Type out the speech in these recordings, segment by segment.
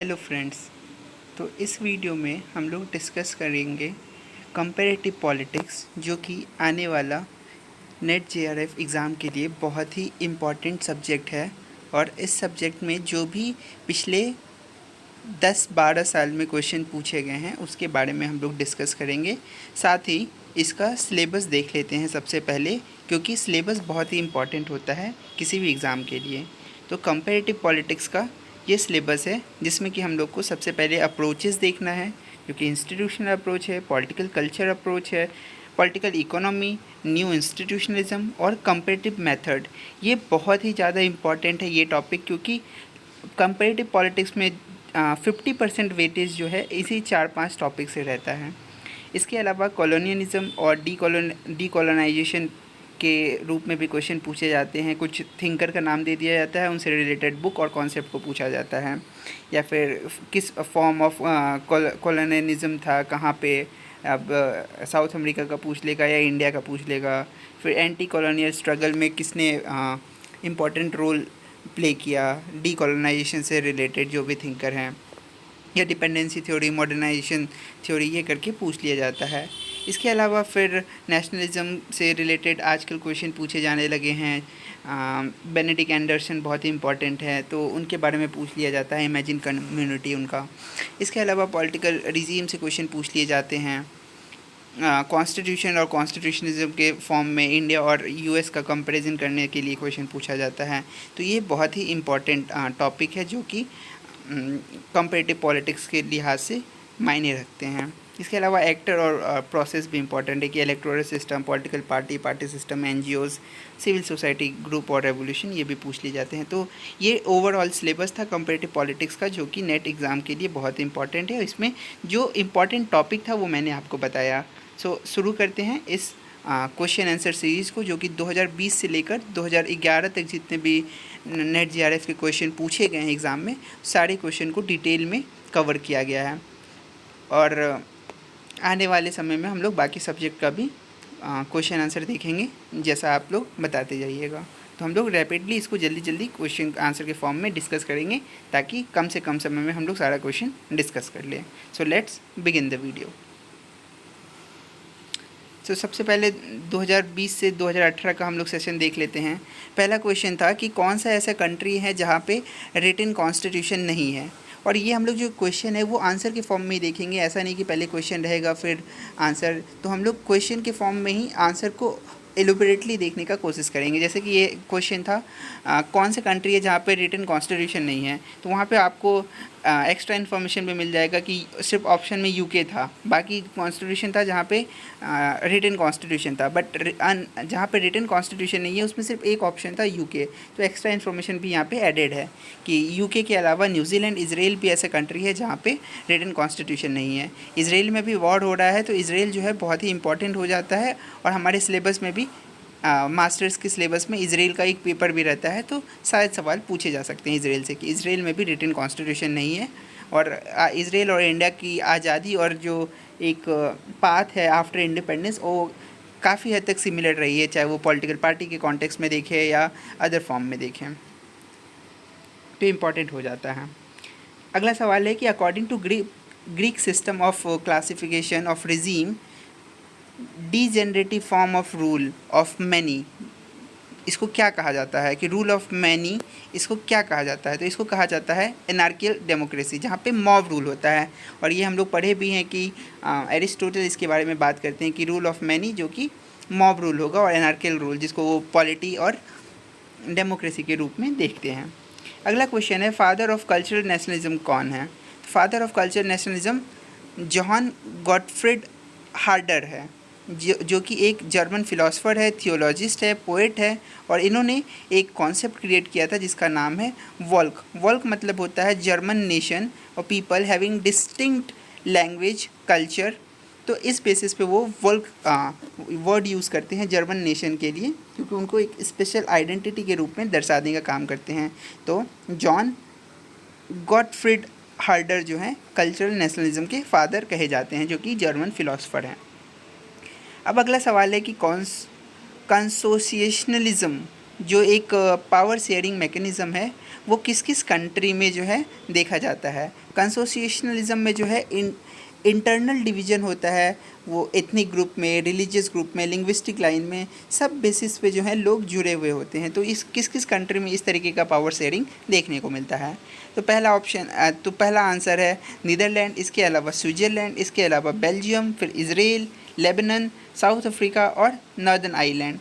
Hello friends. तो इस video में हम लोग डिस्कस करेंगे कंपैरेटिव पॉलिटिक्स, जो कि आने वाला नेट जेआरएफ एग्ज़ाम के लिए बहुत ही इम्पॉर्टेंट सब्जेक्ट है। और इस सब्जेक्ट में जो भी पिछले 10-12 साल में क्वेश्चन पूछे गए हैं उसके बारे में हम लोग डिस्कस करेंगे। साथ ही इसका सिलेबस देख लेते हैं सबसे पहले, क्योंकि सिलेबस बहुत ही इम्पॉर्टेंट होता है किसी भी एग्ज़ाम के लिए। तो कंपैरेटिव पॉलिटिक्स का ये सिलेबस है, जिसमें कि हम लोग को सबसे पहले अप्रोचेस देखना है, जो कि इंस्टीट्यूशनल अप्रोच है, पॉलिटिकल कल्चर अप्रोच है, पॉलिटिकल इकोनॉमी, न्यू इंस्टीट्यूशनलिज्म और कंपैरेटिव मेथड। ये बहुत ही ज़्यादा इम्पॉर्टेंट है ये टॉपिक, क्योंकि कंपैरेटिव पॉलिटिक्स में 50% वेटेज जो है इसी 4-5 टॉपिक से रहता है। इसके अलावा कॉलोनियलिज्म और डीकोलोनाइजेशन के रूप में भी क्वेश्चन पूछे जाते हैं। कुछ थिंकर का नाम दे दिया जाता है, उनसे रिलेटेड बुक और कॉन्सेप्ट को पूछा जाता है, या फिर किस फॉर्म ऑफ कॉलोनियलिज्म था, कहाँ पे। अब साउथ अमेरिका का पूछ लेगा या इंडिया का पूछ लेगा। फिर एंटी कॉलोनियल स्ट्रगल में किसने इम्पॉर्टेंट रोल प्ले किया, डीकोलोनाइजेशन से रिलेटेड जो भी थिंकर हैं, या डिपेंडेंसी थ्योरी, मॉडर्नाइजेशन थ्योरी, ये करके पूछ लिया जाता है। इसके अलावा फिर नेशनलिज्म से रिलेटेड आजकल क्वेश्चन पूछे जाने लगे हैं। बेनेडिक्ट एंडरसन बहुत ही इंपॉर्टेंट है, तो उनके बारे में पूछ लिया जाता है, इमेजिन कम्युनिटी उनका। इसके अलावा पॉलिटिकल रिजीम से क्वेश्चन पूछ लिए जाते हैं। कॉन्स्टिट्यूशन और कॉन्स्टिट्यूशनिज्म के फॉर्म में इंडिया और यूएस का कंपैरिजन करने के लिए क्वेश्चन पूछा जाता है। तो ये बहुत ही इम्पॉर्टेंट टॉपिक है, जो कि कंपैरेटिव पॉलिटिक्स के लिहाज से मायने रखते हैं। इसके अलावा एक्टर और प्रोसेस भी इम्पॉर्टेंट है, कि electoral system, political party system, NGOs, civil society group और रेवोल्यूशन, ये भी पूछ लिए जाते हैं। तो ये ओवरऑल सिलेबस था कंपैरेटिव पॉलिटिक्स का, जो कि नेट एग्ज़ाम के लिए बहुत इंपॉर्टेंट है। इसमें जो इम्पॉर्टेंट टॉपिक था वो मैंने आपको बताया। शुरू करते हैं इस क्वेश्चन आंसर सीरीज़ को, जो कि 2020 से लेकर 2011 तक जितने भी नेट जेआरएफ के क्वेश्चन पूछे गए हैं एग्ज़ाम में, सारे क्वेश्चन को डिटेल में कवर किया गया है। और आने वाले समय में हम लोग बाकी सब्जेक्ट का भी क्वेश्चन आंसर देखेंगे, जैसा आप लोग बताते जाइएगा। तो हम लोग रैपिडली इसको जल्दी क्वेश्चन आंसर के फॉर्म में डिस्कस करेंगे, ताकि कम से कम समय में हम लोग सारा क्वेश्चन डिस्कस कर लें। So let's begin the video. तो सबसे पहले 2020 से 2018 का हम लोग सेशन देख लेते हैं। पहला क्वेश्चन था कि कौन सा ऐसा कंट्री है जहाँ पे रिटन कॉन्स्टिट्यूशन नहीं है। और ये हम लोग जो क्वेश्चन है वो आंसर के फॉर्म में ही देखेंगे, ऐसा नहीं कि पहले क्वेश्चन रहेगा फिर आंसर। तो हम लोग क्वेश्चन के फॉर्म में ही आंसर को एलोबरेटली देखने का कोशिश करेंगे। जैसे कि ये क्वेश्चन था कौन सा कंट्री है जहाँ पे रिटन कॉन्स्टिट्यूशन नहीं है, तो वहाँ पे आपको एक्स्ट्रा इन्फॉर्मेशन भी मिल जाएगा कि सिर्फ ऑप्शन में यूके था, बाकी कॉन्स्टिट्यूशन था जहाँ पे रिटन कॉन्स्टिट्यूशन था। बट जहाँ पे रिटन कॉन्स्टिट्यूशन नहीं है उसमें सिर्फ एक ऑप्शन था यूके। तो एक्स्ट्रा इन्फॉर्मेशन भी यहाँ पे एडेड है कि यूके के अलावा न्यूजीलैंड, इजराइल भी ऐसा कंट्री है जहाँ पे रिटन कॉन्स्टिट्यूशन नहीं है। इजराइल में भी वॉर हो रहा है, तो इजराइल जो है बहुत ही इंपॉर्टेंट हो जाता है। और हमारे सिलेबस में भी मास्टर्स के सिलेबस में इजराइल का एक पेपर भी रहता है, तो शायद सवाल पूछे जा सकते हैं इजराइल से कि इजराइल में भी रिटन कॉन्स्टिट्यूशन नहीं है। और इजराइल और इंडिया की आज़ादी और जो एक पाथ है आफ्टर इंडिपेंडेंस, वो काफ़ी हद तक सिमिलर रही है, चाहे वो पॉलिटिकल पार्टी के कॉन्टेक्स्ट में देखें या अदर फॉर्म में देखें, तो इम्पॉर्टेंट हो जाता है। अगला सवाल है कि according to Greek system of classification of regime, degenerative form of rule of many, इसको क्या कहा जाता है? कि रूल ऑफ मैनी इसको क्या कहा जाता है? तो इसको कहा जाता है एनार्कियल डेमोक्रेसी, जहाँ पे मॉब रूल होता है। और ये हम लोग पढ़े भी हैं कि एरिस्टोटल इसके बारे में बात करते हैं कि रूल ऑफ मैनी जो कि मॉब रूल होगा, और एनार्कियल रूल जिसको वो पॉलिटी और डेमोक्रेसी के रूप में देखते हैं। अगला क्वेश्चन है फादर ऑफ कल्चरल नेशनलिज्म कौन है? Father of cultural nationalism John Gottfried harder है, जो कि एक जर्मन फ़िलासफ़र है, थियोलॉजिस्ट है, पोएट है। और इन्होंने एक कॉन्सेप्ट क्रिएट किया था जिसका नाम है वॉल्क। वॉल्क मतलब होता है जर्मन नेशन और people having distinct language culture. तो इस बेसिस पे वो वॉल्क वर्ड यूज़ करते हैं जर्मन नेशन के लिए, क्योंकि उनको एक स्पेशल आइडेंटिटी के रूप में दर्शाने का काम करते हैं। तो जॉन गॉटफ्रीड हार्डर जो हैं कल्चरल नेशनलिज्म के फादर कहे जाते हैं, जो कि जर्मन फ़िलासफ़र हैं। अब अगला सवाल है कि कंसोसिएशनलिज्म जो एक पावर शेयरिंग मैकेनिज़्म है वो किस किस कंट्री में जो है देखा जाता है। कंसोसिएशनलिज्म में जो है इंटरनल डिवीज़न होता है, वो एथनिक ग्रुप में, रिलीजियस ग्रुप में, लिंग्विस्टिक लाइन में, सब बेसिस पे जो है लोग जुड़े हुए होते हैं। तो इस किस किस कंट्री में इस तरीके का पावर शेयरिंग देखने को मिलता है। तो पहला आंसर है नीदरलैंड, इसके अलावा स्विट्ज़रलैंड, इसके अलावा बेल्जियम, फिर इज़राइल, लेबनान, साउथ अफ्रीका और नॉर्दर्न आयरलैंड।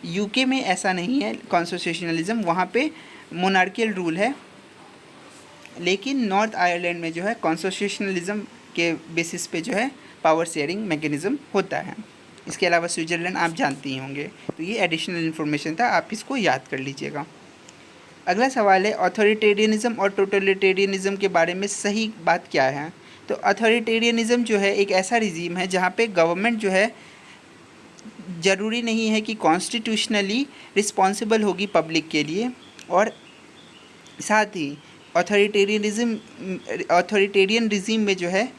यूके में ऐसा नहीं है कॉन्स्टिट्यूशनलिज्म, वहाँ पे मोनार्कियल रूल है, लेकिन नॉर्थ आयरलैंड में जो है कॉन्स्टिट्यूशनलिज्म के बेसिस पे जो है पावर शेयरिंग मैकेनिज़्म होता है। इसके अलावा स्विट्ज़रलैंड आप जानते ही होंगे। तो ये एडिशनल इन्फॉर्मेशन था, आप इसको याद कर लीजिएगा। अगला सवाल है ऑथोरिटेरियनिज्म और टोटलिटेरियनिज्म के बारे में सही बात क्या है। तो ऑथोरिटेरियनिज्म जो है एक ऐसा रिजीम है जहाँ पे गवर्नमेंट जो है ज़रूरी नहीं है कि कॉन्स्टिट्यूशनली रिस्पॉन्सिबल होगी पब्लिक के लिए, और साथ ही ऑथोरिटेरियन रिजीम में जो है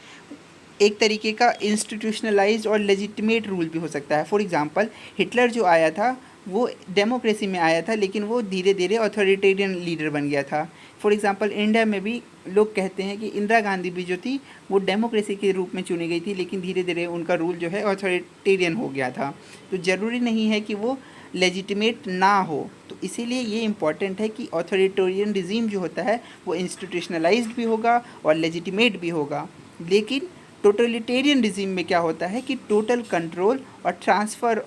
एक तरीके का इंस्टीट्यूशनलाइज्ड और लेजिटिमेट रूल भी हो सकता है। फॉर एग्जांपल हिटलर जो आया था वो डेमोक्रेसी में आया था, लेकिन वो धीरे धीरे ऑथोरिटेरियन लीडर बन गया था। फॉर एग्जांपल इंडिया में भी लोग कहते हैं कि इंदिरा गांधी भी जो थी वो डेमोक्रेसी के रूप में चुनी गई थी, लेकिन धीरे धीरे उनका रूल जो है ऑथोरिटेरियन हो गया था। तो ज़रूरी नहीं है कि वो लेजिटिमेट ना हो। तो इसीलिए ये इम्पॉर्टेंट है कि ऑथोरिटेरियन रिजीम जो होता है वो इंस्टीट्यूशनलाइज्ड भी होगा और लेजिटिमेट भी होगा। लेकिन टोटलिटेरियन रिजीम में क्या होता है कि टोटल कंट्रोल और ट्रांसफ़र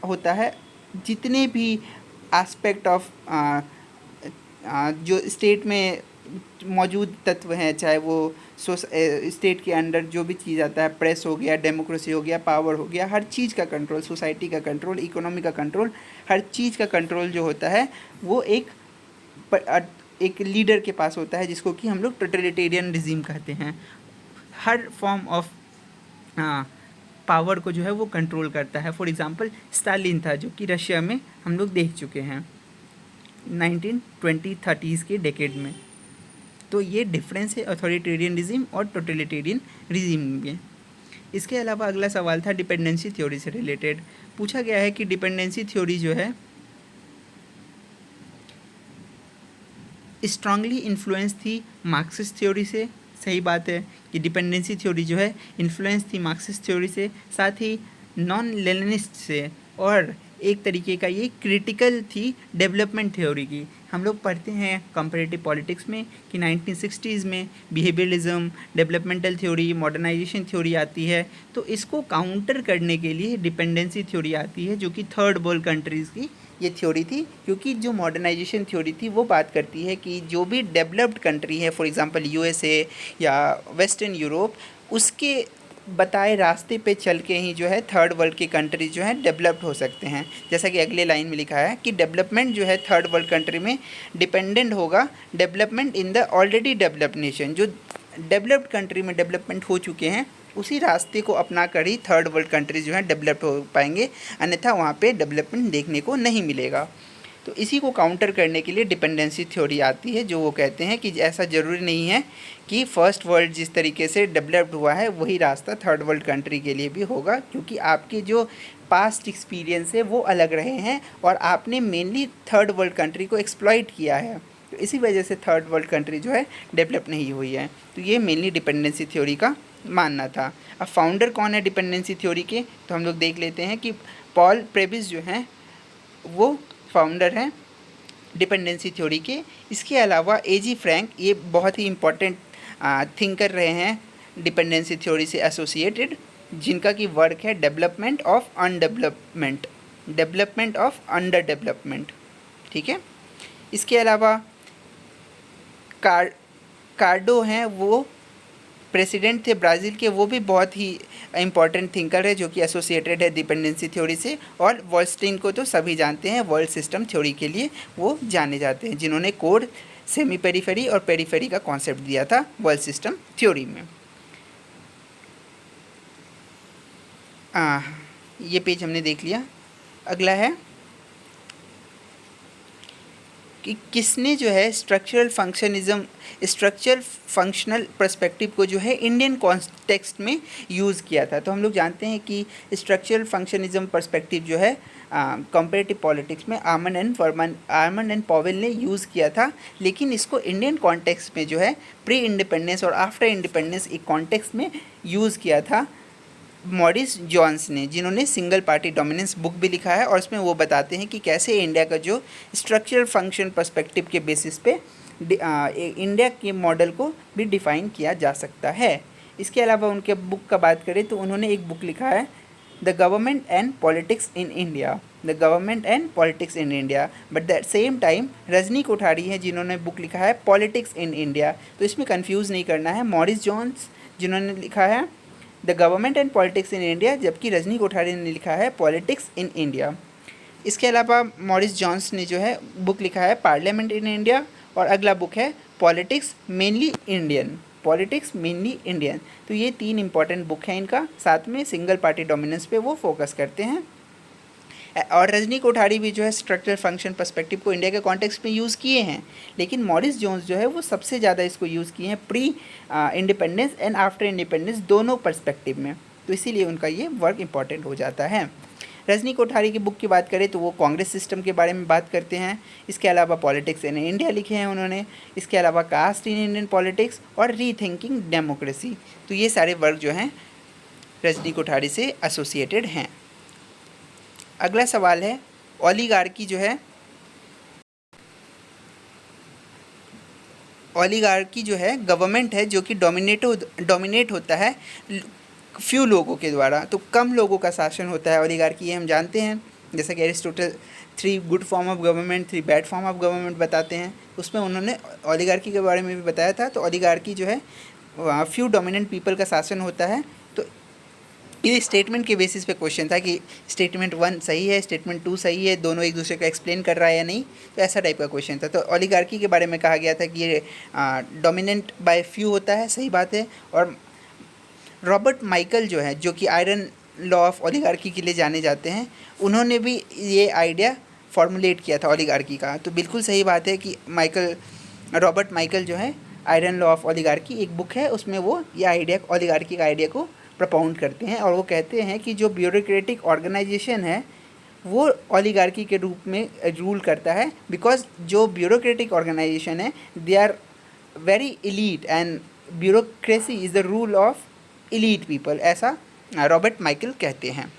होता है जितने भी एस्पेक्ट ऑफ जो स्टेट में मौजूद तत्व हैं, चाहे वो स्टेट के अंडर जो भी चीज़ आता है, प्रेस हो गया, डेमोक्रेसी हो गया, पावर हो गया, हर चीज़ का कंट्रोल, सोसाइटी का कंट्रोल, इकोनॉमी का कंट्रोल, हर चीज़ का कंट्रोल जो होता है वो एक लीडर के पास होता है, जिसको कि हम लोग टोटलिटेरियन रिजीम कहते हैं। हर फॉर्म ऑफ पावर को जो है वो कंट्रोल करता है। फॉर एग्जांपल स्टालिन था, जो कि रशिया में हम लोग देख चुके हैं 1920-30s के डेकेड में। तो ये डिफरेंस है अथॉरिटेरियन रिजीम और टोटलिटेरियन रिजीम में। इसके अलावा अगला सवाल था डिपेंडेंसी थ्योरी से रिलेटेड। पूछा गया है कि डिपेंडेंसी थ्योरी जो है स्ट्रांगली इन्फ्लुएंस थी मार्क्सिस्ट थ्योरी से। सही बात है कि डिपेंडेंसी थ्योरी जो है इन्फ्लुएंस थी मार्क्सिस्ट थ्योरी से, साथ ही नॉन लेनिनिस्ट से, और एक तरीके का ये क्रिटिकल थी डेवलपमेंट थ्योरी की। हम लोग पढ़ते हैं कंपैरेटिव पॉलिटिक्स में कि 1960s में behaviouralism, developmental theory, modernisation theory आती है। तो इसको काउंटर करने के लिए डिपेंडेंसी थ्योरी आती है, जो कि थर्ड वर्ल्ड कंट्रीज़ की ये थ्योरी थी। क्योंकि जो मॉडर्नाइजेशन थ्योरी थी वो बात करती है कि जो भी डेवलप्ड कंट्री है, फॉर एग्जांपल यूएसए या वेस्टर्न यूरोप, उसके बताए रास्ते पे चल के ही जो है थर्ड वर्ल्ड की कंट्री जो है डेवलप्ड हो सकते हैं। जैसा कि अगले लाइन में लिखा है कि डेवलपमेंट जो है थर्ड वर्ल्ड कंट्री में डिपेंडेंट होगा development in the already developed nation. जो डेवलप्ड कंट्री में डेवलपमेंट हो चुके हैं उसी रास्ते को अपना कर ही थर्ड वर्ल्ड कंट्रीज जो हैं डेवलप्ड हो पाएंगे, अन्यथा वहाँ पे डेवलपमेंट देखने को नहीं मिलेगा। तो इसी को काउंटर करने के लिए डिपेंडेंसी थ्योरी आती है, जो वो कहते हैं कि ऐसा ज़रूरी नहीं है कि फर्स्ट वर्ल्ड जिस तरीके से डेवलप्ड हुआ है वही रास्ता थर्ड वर्ल्ड कंट्री के लिए भी होगा, क्योंकि आपके जो पास्ट एक्सपीरियंस है वो अलग रहे हैं और आपने मेनली थर्ड वर्ल्ड कंट्री को एक्सप्लॉइट किया है। तो इसी वजह से थर्ड वर्ल्ड कंट्री जो है डेवलप नहीं हुई है। तो ये मेनली डिपेंडेंसी थ्योरी का मानना था। अब फाउंडर कौन है डिपेंडेंसी थ्योरी के, तो हम लोग देख लेते हैं कि पॉल प्रेबिस जो हैं वो फाउंडर हैं डिपेंडेंसी थ्योरी के। इसके अलावा एजी फ्रैंक, ये बहुत ही इम्पोर्टेंट थिंकर रहे हैं डिपेंडेंसी थ्योरी से एसोसिएटेड, जिनका की वर्क है development of undevelopment, development of under development. ठीक है। इसके अलावा कार्डो हैं, वो प्रेसिडेंट थे ब्राज़ील के, वो भी बहुत ही इम्पॉर्टेंट थिंकर है जो कि एसोसिएटेड है डिपेंडेंसी थ्योरी से। और वॉल्स्टीन को तो सभी जानते हैं, वर्ल्ड सिस्टम थ्योरी के लिए वो जाने जाते हैं, जिन्होंने कोर, सेमी पेरीफेरी और पेरीफेरी का कॉन्सेप्ट दिया था वर्ल्ड सिस्टम थ्योरी में। ये पेज हमने देख लिया। अगला है कि किसने जो है स्ट्रक्चरल फंक्शनल पर्सपेक्टिव को जो है इंडियन कॉन्टेक्स्ट में यूज़ किया था। तो हम लोग जानते हैं कि स्ट्रक्चरल फंक्शनिज्म पर्सपेक्टिव जो है कंपैरेटिव पॉलिटिक्स में आर्मन एंड पॉवेल ने यूज़ किया था, लेकिन इसको इंडियन कॉन्टेक्स्ट में जो है प्री इंडिपेंडेंस और आफ्टर इंडिपेंडेंस एक कॉन्टेक्स्ट में यूज़ किया था मॉरिस जॉन्स ने, जिन्होंने सिंगल पार्टी डोमिनेंस बुक भी लिखा है और उसमें वो बताते हैं कि कैसे इंडिया का जो स्ट्रक्चरल फंक्शन पर्सपेक्टिव के बेसिस पे इंडिया के मॉडल को भी डिफ़ाइन किया जा सकता है। इसके अलावा उनके बुक का बात करें तो उन्होंने एक बुक लिखा है the government and politics in India, but that same time Rajni Kothari है जिन्होंने बुक लिखा है पॉलिटिक्स इन इंडिया। तो इसमें कंफ्यूज नहीं करना है, मॉरिस जॉन्स जिन्होंने लिखा है the government and politics in India, जबकि रजनी कोठारी ने लिखा है पॉलिटिक्स इन इंडिया। इसके अलावा मॉरिस जॉन्स ने जो है बुक लिखा है पार्लियामेंट इन इंडिया, और अगला बुक है पॉलिटिक्स मेनली इंडियन। तो ये 3 इंपॉर्टेंट बुक हैं इनका, साथ में सिंगल पार्टी डोमिनेंस पे वो फोकस करते हैं। और रजनी कोठारी भी जो है स्ट्रक्चरल फंक्शन पर्सपेक्टिव को इंडिया के कॉन्टेक्स्ट में यूज़ किए हैं, लेकिन मॉरिस जोन्स जो है वो सबसे ज़्यादा इसको यूज़ किए हैं pre independence and after independence दोनों पर्सपेक्टिव में। तो इसीलिए उनका ये वर्क इंपॉर्टेंट हो जाता है। रजनी कोठारी की बुक की बात करें तो वो कांग्रेस सिस्टम के बारे में बात करते हैं। इसके अलावा पॉलिटिक्स इन इंडिया लिखे हैं उन्होंने। इसके अलावा कास्ट इन इंडियन पॉलिटिक्स और रीथिंकिंग डेमोक्रेसी। तो ये सारे वर्क जो हैं रजनी कोठारी से एसोसिएटेड हैं। अगला सवाल है ओलिगार्की जो है गवर्नमेंट है जो कि डोमिनेट होता है फ्यू लोगों के द्वारा, तो कम लोगों का शासन होता है ओलिगार्की, ये हम जानते हैं। जैसा कि Aristotle 3 good form of government 3 bad form of government बताते हैं, उसमें उन्होंने ओलिगार्की के बारे में भी बताया था। तो ओलिगार्की जो है फ्यू डोमिनेंट पीपल का शासन होता है। तो ये स्टेटमेंट के बेसिस पे क्वेश्चन था कि स्टेटमेंट 1 सही है, स्टेटमेंट 2 सही है, दोनों एक दूसरे का एक्सप्लेन कर रहा है या नहीं, तो ऐसा टाइप का क्वेश्चन था। तो ओलिगार्की के बारे में कहा गया था कि ये डोमिनेंट बाय फ्यू होता है, सही बात है। और रॉबर्ट माइकल जो है, जो कि आयरन लॉ ऑफ ओलिगार्की के लिए जाने जाते हैं, उन्होंने भी ये आइडिया फॉर्मुलेट किया था ओलिगार्की का। तो बिल्कुल सही बात है कि रॉबर्ट माइकल जो है आयरन लॉ ऑफ ओलिगार्की एक बुक है, उसमें वो ये आइडिया ओलिगार्की का आइडिया को प्रपोंड करते हैं। और वो कहते हैं कि जो ब्यूरोक्रेटिक ऑर्गेनाइजेशन है वो ओलिगार्की के रूप में रूल करता है, बिकॉज जो ब्यूरोक्रेटिक ऑर्गेनाइजेशन है they are very elite and bureaucracy is the rule of elite people, ऐसा रॉबर्ट माइकल कहते हैं।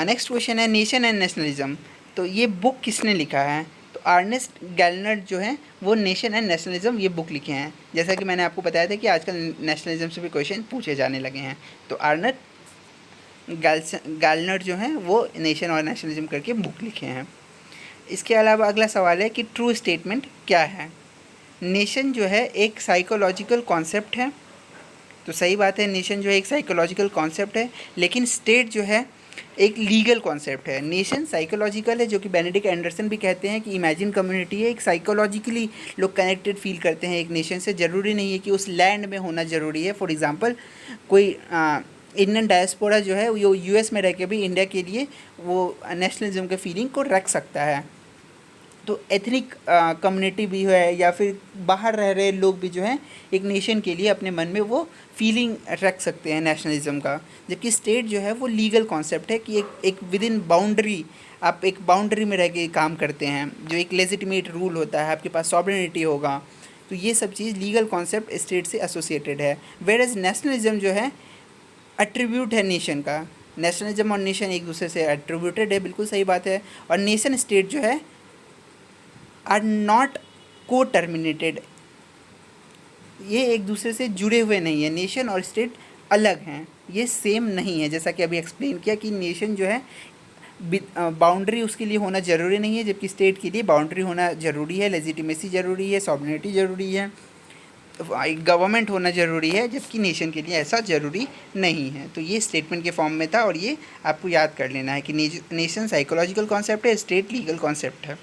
नेक्स्ट क्वेश्चन है नेशन एंड नेशनलिज्म। तो ये बुक किसने लिखा है? तो अर्नेस्ट गैल्नर जो है वो नेशन एंड नेशनलिज्म ये बुक लिखे हैं। जैसा कि मैंने आपको बताया था कि आजकल नेशनलिज्म से भी क्वेश्चन पूछे जाने लगे हैं। तो अर्नेस्ट गैल्नर जो हैं वो नेशन और नेशनलिज्म करके बुक लिखे हैं। इसके अलावा अगला सवाल है कि ट्रू स्टेटमेंट क्या है? नेशन जो है एक साइकोलॉजिकल कॉन्सेप्ट है। तो सही बात है, नेशन जो है एक साइकोलॉजिकल कॉन्सेप्ट है, लेकिन स्टेट जो है एक लीगल कॉन्सेप्ट है। नेशन साइकोलॉजिकल है, जो कि बेनेडिक्ट एंडरसन भी कहते हैं कि इमेजिन कम्युनिटी है, एक साइकोलॉजिकली लोग कनेक्टेड फील करते हैं एक नेशन से। ज़रूरी नहीं है कि उस लैंड में होना ज़रूरी है। फॉर एग्जांपल कोई इंडियन डायस्पोरा जो है वो यूएस में रह के भी इंडिया के लिए वो नेशनलिज्म के फीलिंग को रख सकता है। तो एथनिक कम्युनिटी भी है या फिर बाहर रह रहे लोग भी जो हैं एक नेशन के लिए अपने मन में वो फीलिंग रख सकते हैं नेशनलिज्म का। जबकि स्टेट जो है वो लीगल कॉन्सेप्ट है कि एक विद इन बाउंड्री, आप एक बाउंड्री में रह के काम करते हैं, जो एक लेजिटिमेट रूल होता है, आपके पास सॉवरेनिटी होगा। तो ये सब चीज़ लीगल कॉन्सेप्ट स्टेट से एसोसिएटेड है। वेयर एज नेशनलिज्म जो है एट्रीब्यूट है नेशन का। नेशनलिज्म और नेशन एक दूसरे से एट्रीब्यूटेड है, बिल्कुल सही बात है। और नेशन स्टेट जो है आर नॉट को टर्मिनेटेड, ये एक दूसरे से जुड़े हुए नहीं है। नेशन और स्टेट अलग हैं, ये सेम नहीं है। जैसा कि अभी एक्सप्लेन किया कि नेशन जो है बाउंड्री उसके लिए होना ज़रूरी नहीं है, जबकि स्टेट के लिए बाउंड्री होना ज़रूरी है, लेजिटिमेसी ज़रूरी है, सॉवरेनिटी ज़रूरी है, गवर्नमेंट होना ज़रूरी है, जबकि नेशन के लिए ऐसा ज़रूरी नहीं है। तो ये स्टेटमेंट के फॉर्म में था और ये आपको याद कर लेना है कि नेशन साइकोलॉजिकल कॉन्सेप्ट है, स्टेट लीगल कॉन्सेप्ट है।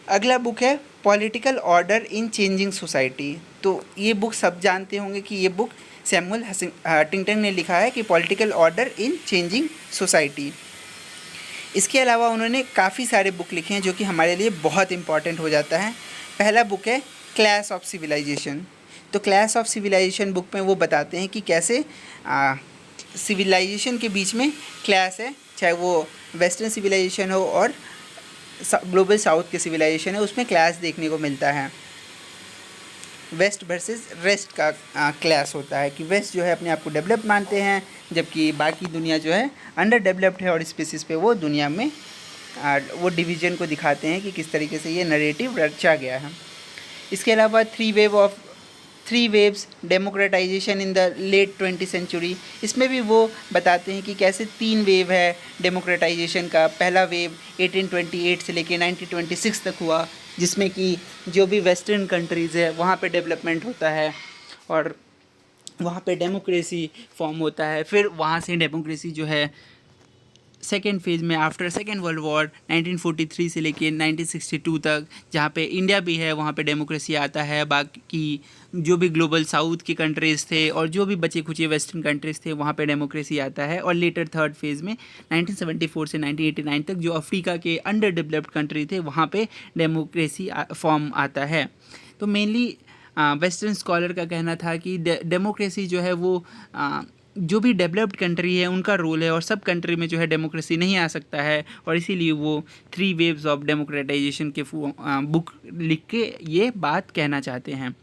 अगला बुक है political order in changing society. तो ये बुक सब जानते होंगे कि ये बुक सैमुअल हंटिंगटन ने लिखा है कि political order in changing society. इसके अलावा उन्होंने काफ़ी सारे बुक लिखे हैं जो कि हमारे लिए बहुत इम्पॉर्टेंट हो जाता है। पहला बुक है क्लास ऑफ सिविलाइजेशन। तो क्लास ऑफ सिविलाइजेशन बुक में वो बताते हैं कि कैसे सिविलाइजेशन के बीच में क्लास है, चाहे वो वेस्टर्न सिविलाइजेशन हो और ग्लोबल साउथ के सिविलाइजेशन है, उसमें क्लास देखने को मिलता है। वेस्ट वर्सेस रेस्ट का क्लास होता है कि वेस्ट जो है अपने आप को डेवलप मानते हैं, जबकि बाकी दुनिया जो है अंडर डेवलप्ड है, और इस बेसिस पे वो दुनिया में वो डिवीज़न को दिखाते हैं कि किस तरीके से ये नरेटिव रचा गया है। इसके अलावा three waves democratisation in the late 20th century, इसमें भी वो बताते हैं कि कैसे 3 वेव है डेमोक्रेटाइजेशन का। पहला वेव 1828 से लेके 1926 तक हुआ, जिसमें कि जो भी वेस्टर्न कंट्रीज़ है वहाँ पे डेवलपमेंट होता है और वहाँ पे डेमोक्रेसी फॉर्म होता है। फिर वहाँ से डेमोक्रेसी जो है सेकेंड फेज़ में आफ्टर सेकेंड वर्ल्ड वॉर 1943 से लेके 1962 तक, जहाँ पे इंडिया भी है वहाँ पे डेमोक्रेसी आता है। बाकी जो भी ग्लोबल साउथ की कंट्रीज़ थे और जो भी बचे खुचे वेस्टर्न कंट्रीज़ थे वहाँ पे डेमोक्रेसी आता है। और लेटर थर्ड फेज़ में 1974 से 1989 तक जो अफ्रीका के अंडर डेवलप्ड कंट्री थे वहाँ पे डेमोक्रेसी फॉर्म आता है। तो मेनली वेस्टर्न स्कॉलर का कहना था कि डेमोक्रेसी जो है वो जो भी डेवलप्ड कंट्री है उनका रोल है, और सब कंट्री में जो है डेमोक्रेसी नहीं आ सकता है, और इसीलिए वो 3 वेव्स ऑफ डेमोक्रेटाइजेशन के बुक लिख के ये बात कहना चाहते हैं।